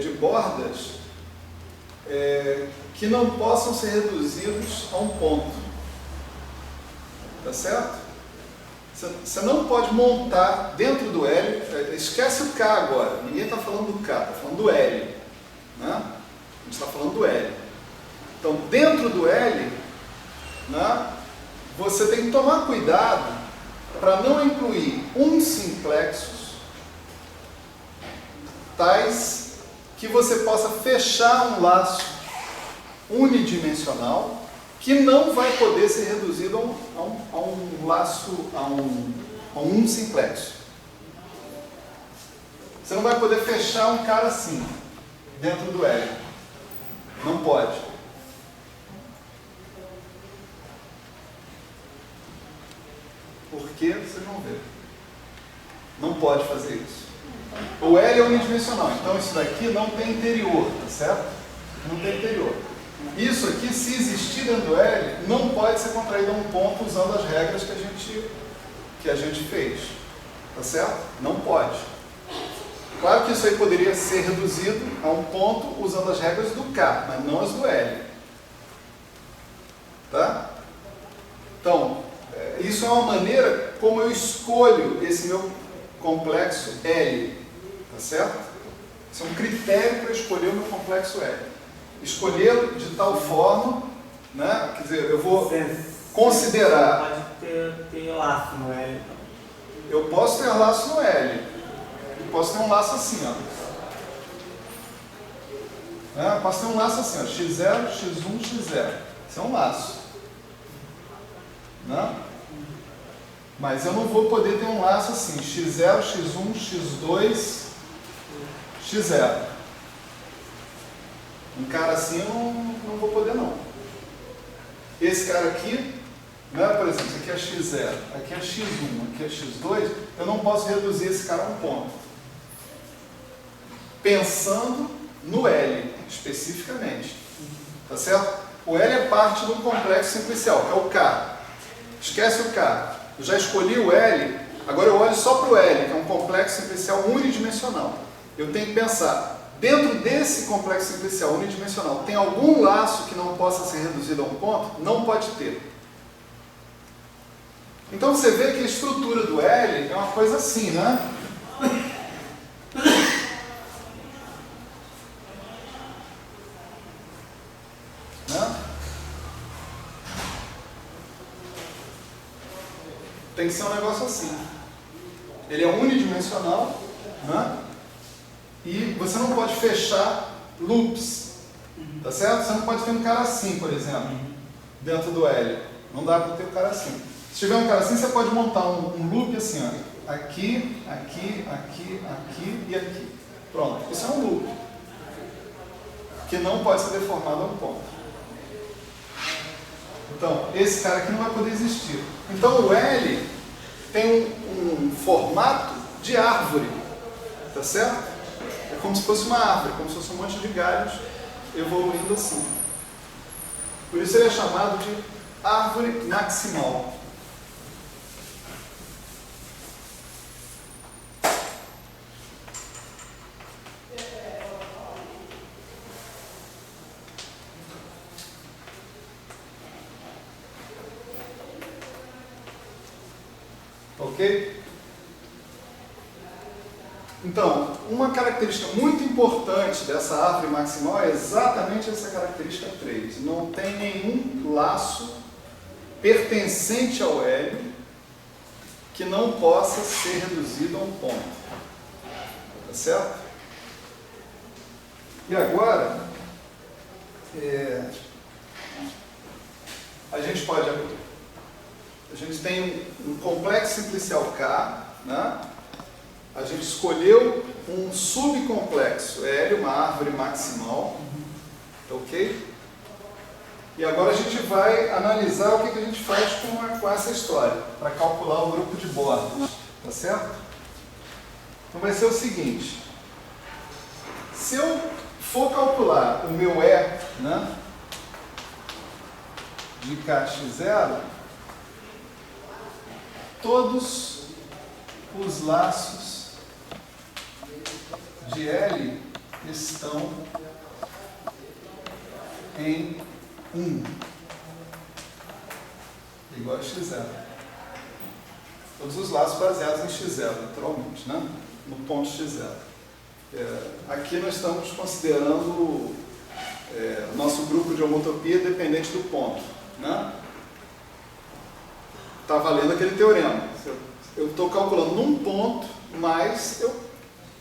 S1: de bordas que não possam ser reduzidos a um ponto. Tá certo? Você não pode montar dentro do L, esquece o K agora, ninguém está falando do K, está falando do L. Né? A gente está falando do L. Então, dentro do L, né, você tem que tomar cuidado para não incluir simplexos tais que você possa fechar um laço unidimensional que não vai poder ser reduzido a um laço, a um simplexo. Você não vai poder fechar um cara assim, dentro do L. Não pode. Por que? Vocês vão ver. Não pode fazer isso. O L é unidimensional, então isso daqui não tem interior, tá certo? Não tem interior. Isso aqui, se existir dentro do L, não pode ser contraído a um ponto usando as regras que a gente fez. Tá certo? Não pode. Claro que isso aí poderia ser reduzido a um ponto usando as regras do K, mas não as do L. Tá? Então, isso é uma maneira como eu escolho esse meu complexo L. Tá certo? Isso é um critério para escolher o meu complexo L. Escolhê-lo de tal forma, né? Quer dizer, eu vou considerar...
S2: Pode ter laço no L.
S1: Eu posso ter laço no L. Eu posso ter um laço assim, ó. Eu posso ter um laço assim, ó. X0, X1, X0. Isso é um laço. Né? Mas eu não vou poder ter um laço assim. X0, X1, X2, X0. Um cara assim eu não vou poder não. Esse cara aqui, né, por exemplo, esse aqui é X0, aqui é X1, aqui é X2, eu não posso reduzir esse cara a um ponto. Pensando no L, especificamente. Tá certo? O L é parte de um complexo simplicial, que é o K. Esquece o K. Eu já escolhi o L, agora eu olho só para o L, que é um complexo simplicial unidimensional. Eu tenho que pensar, dentro desse complexo simplicial unidimensional, tem algum laço que não possa ser reduzido a um ponto? Não pode ter. Então você vê que a estrutura do L é uma coisa assim, né? Tem que ser um negócio assim. Ele é unidimensional, né? E você não pode fechar loops, tá certo? Você não pode ter um cara assim, por exemplo, dentro do L. Não dá para ter um cara assim. Se tiver um cara assim, você pode montar um loop assim, ó. Aqui, aqui, aqui, aqui e aqui. Pronto. Isso é um loop. Que não pode ser deformado a um ponto. Então, esse cara aqui não vai poder existir. Então, o L tem um formato de árvore, tá certo? É como se fosse uma árvore, como se fosse um monte de galhos evoluindo assim. Por isso ele é chamado de árvore maximal. Ok? Então, uma característica muito importante dessa árvore maximal é exatamente essa característica 3. Não tem nenhum laço pertencente ao L que não possa ser reduzido a um ponto. Tá certo? E agora, a gente tem um complexo simplicial K, né? A gente escolheu um subcomplexo L, uma árvore maximal, ok? E agora a gente vai analisar o que a gente faz com essa história, para calcular o grupo de bordas, tá certo? Então vai ser o seguinte, se eu for calcular o meu E, né, de KX0, todos os laços de L estão em 1, igual a x0. Todos os laços baseados em x0, naturalmente, né? No ponto x0. Aqui nós estamos considerando nosso grupo de homotopia dependente do ponto, né? Está valendo aquele teorema. Eu estou calculando num ponto, mas eu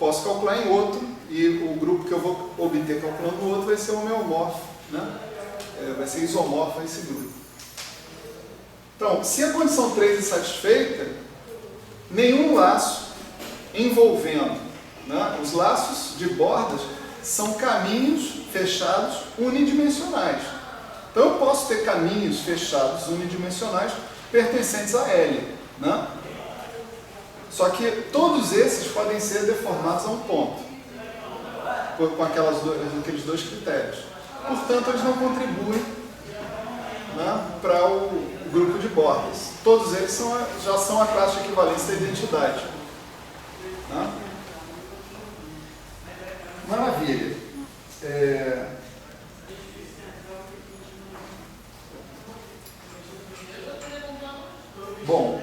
S1: posso calcular em outro, e o grupo que eu vou obter calculando no outro vai ser homeomorfo, né? Vai ser isomorfo a esse grupo. Então, se a condição 3 é satisfeita, nenhum laço envolvendo, né? Os laços de bordas são caminhos fechados unidimensionais. Então eu posso ter caminhos fechados unidimensionais pertencentes a L, né? Só que todos esses podem ser deformados a um ponto, com aqueles dois critérios. Portanto, eles não contribuem, né, para o grupo de bordas. Todos eles já são a classe de equivalência da identidade. Né? Maravilha. Bom,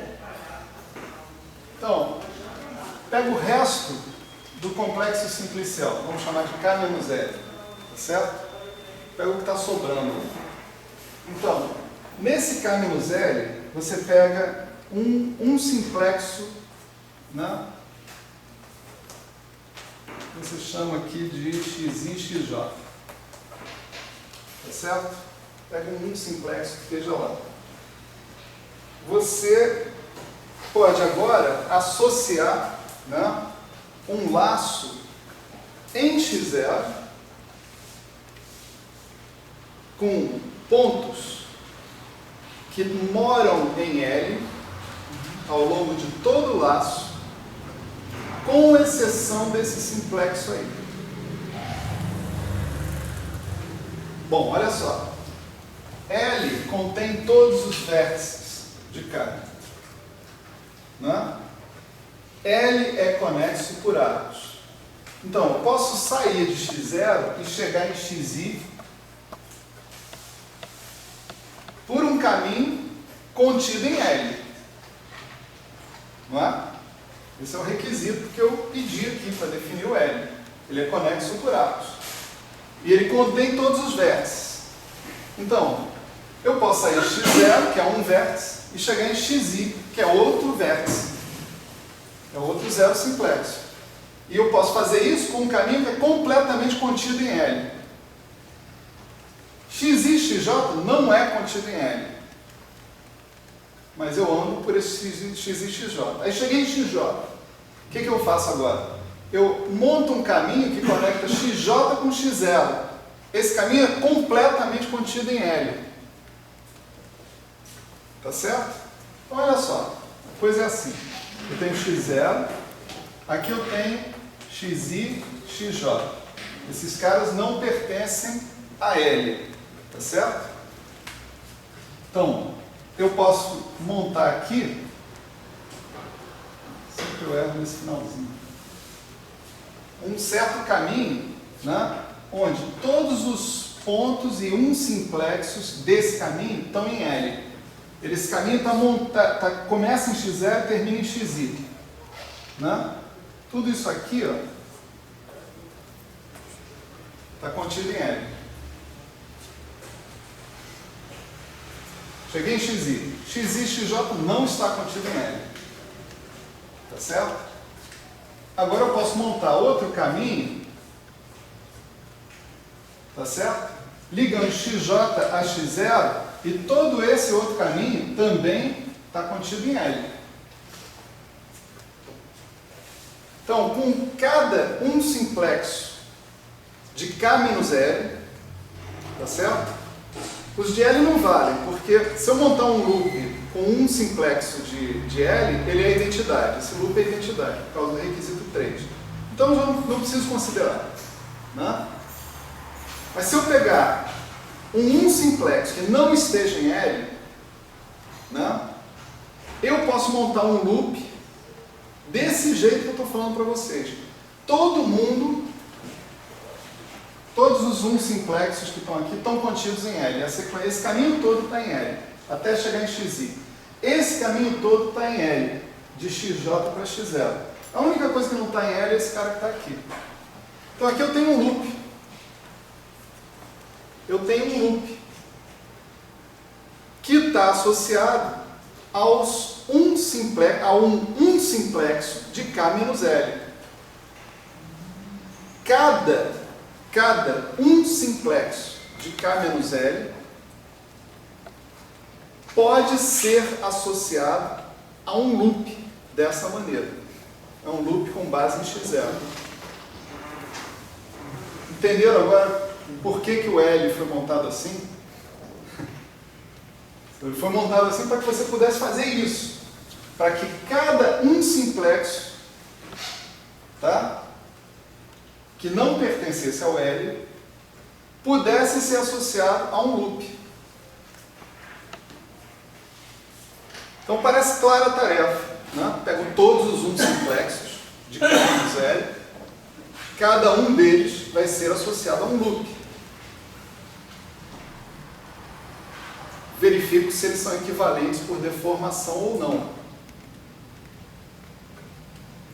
S1: então, pega o resto do complexo simplicial, vamos chamar de K menos L, tá certo? Pega o que está sobrando. Então, nesse K menos L, você pega um simplexo, né? Você chama aqui de xi, xj, tá certo? Pega um simplexo que esteja lá. Você pode agora associar, né, um laço em x0 com pontos que moram em L ao longo de todo o laço, com exceção desse simplexo aí. Bom, olha só. L contém todos os vértices de K. Né? L é conexo por arcos. Então, eu posso sair de x0 e chegar em xi por um caminho contido em L. Não é? Esse é o requisito que eu pedi aqui para definir o L. Ele é conexo por arcos. E ele contém todos os vértices. Então, eu posso sair de x0, que é um vértice, e chegar em xi, que é outro vértice. É outro zero simplexo. E eu posso fazer isso com um caminho que é completamente contido em L. Xi, xj não é contido em L. Mas eu ando por esse x e xj. Aí cheguei em xj. O que eu faço agora? Eu monto um caminho que conecta xj com x0. Esse caminho é completamente contido em L. Tá certo? Então, olha só. A coisa é assim. Eu tenho x0. Aqui eu tenho xi, xj. Esses caras não pertencem a L. Tá certo? Então, eu posso montar aqui. Sempre eu erro nesse finalzinho. Um certo caminho, né, onde todos os pontos e simplexos desse caminho estão em L. Esse caminho começa em x0 e termina em xi. Né? Tudo isso aqui está contido em L. Cheguei em xi. Xi e xj não está contido em L. Tá certo? Agora eu posso montar outro caminho, tá certo? Ligando xj a x0 e todo esse outro caminho também está contido em L. Então, com cada simplexo de K menos L, tá certo? Os de L não valem, porque se eu montar um loop com um simplexo de L, ele é identidade. Esse loop é identidade, por causa do requisito 3. Então, eu já não preciso considerar. Né? Mas se eu pegar um simplexo que não esteja em L, né, eu posso montar um loop desse jeito que eu estou falando para vocês. Todos os simplexos que estão aqui estão contidos em L. Esse caminho todo está em L, até chegar em xi. Esse caminho todo está em L, de xj para x0. A única coisa que não está em L é esse cara que está aqui. Então aqui eu tenho um loop. Eu tenho um loop que está associado a um simplexo de K menos L. cada um simplexo de K menos L pode ser associado a um loop dessa maneira. É um loop com base em x0. Entenderam agora por que o L foi montado assim? Ele foi montado assim para que você pudesse fazer isso. Para que cada um simplexo, tá, que não pertencesse ao L, pudesse ser associado a um loop. Então parece clara a tarefa, né? Pego todos os simplexos de K menos L, cada um deles vai ser associado a um loop. Verifico se eles são equivalentes por deformação ou não.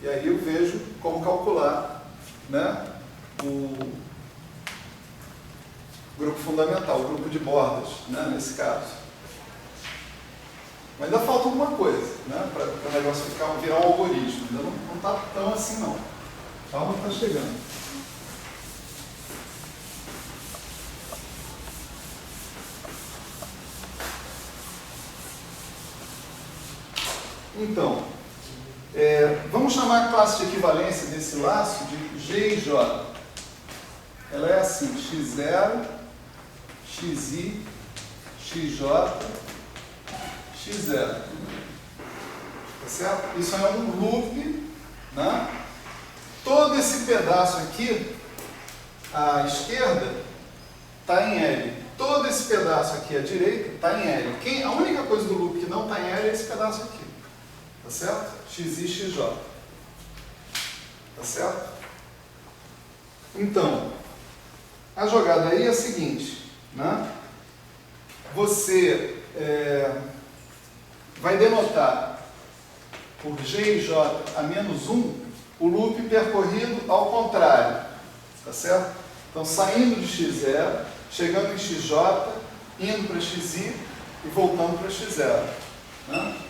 S1: E aí eu vejo como calcular, né, o grupo fundamental, o grupo de bordas, né, nesse caso. Mas ainda falta alguma coisa, né, para o negócio virar um algoritmo. Ainda não está tão assim não. Calma, está chegando. Então, vamos chamar a classe de equivalência desse laço de G e J. Ela é assim, x0, xi, xj, x0. Tá certo? Isso é um loop, né? Todo esse pedaço aqui, à esquerda, está em L. Todo esse pedaço aqui à direita está em L. A única coisa do loop que não está em L é esse pedaço aqui. Tá certo? xi, xj. Tá certo? Então, a jogada aí é a seguinte, né? Você vai denotar por G e J a menos 1 o loop percorrido ao contrário. Tá certo? Então, saindo de x0, chegando em xj, indo para xi e voltando para x0. Né?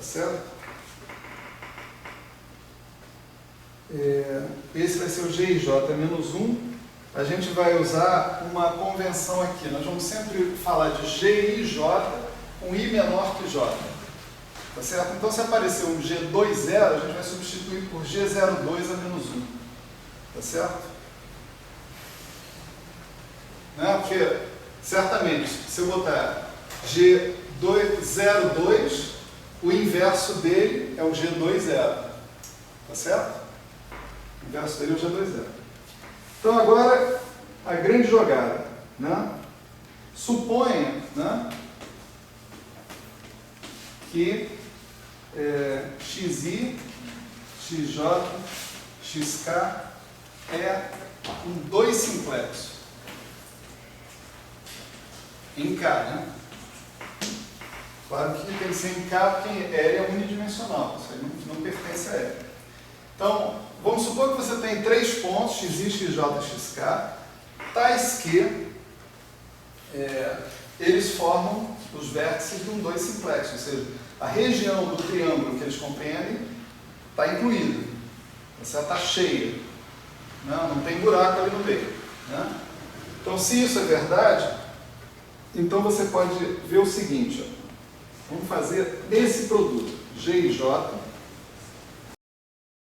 S1: Certo? Esse vai ser o G e J menos 1. A gente vai usar uma convenção aqui. Nós vamos sempre falar de G e J com I menor que J. Tá certo? Então, se aparecer um G20, a gente vai substituir por G02 a menos 1. Tá certo? Né? Porque, certamente, se eu botar G02, o inverso dele é o G20. Tá certo? O inverso dele é o G20. Então, agora, a grande jogada. Né? Suponha, né, que xi, xj, xk é um 2 simplexo. Em K, né? Claro que tem que ser em K, porque L é unidimensional, isso aí não pertence a L. Então, vamos supor que você tem 3 pontos, xi, xj e xk, tais que eles formam os vértices de um 2 simplexo, ou seja, a região do triângulo que eles compreendem está incluída, está cheia, não tem buraco ali no meio. Né? Então, se isso é verdade, então você pode ver o seguinte, ó. Vamos fazer esse produto, G e J,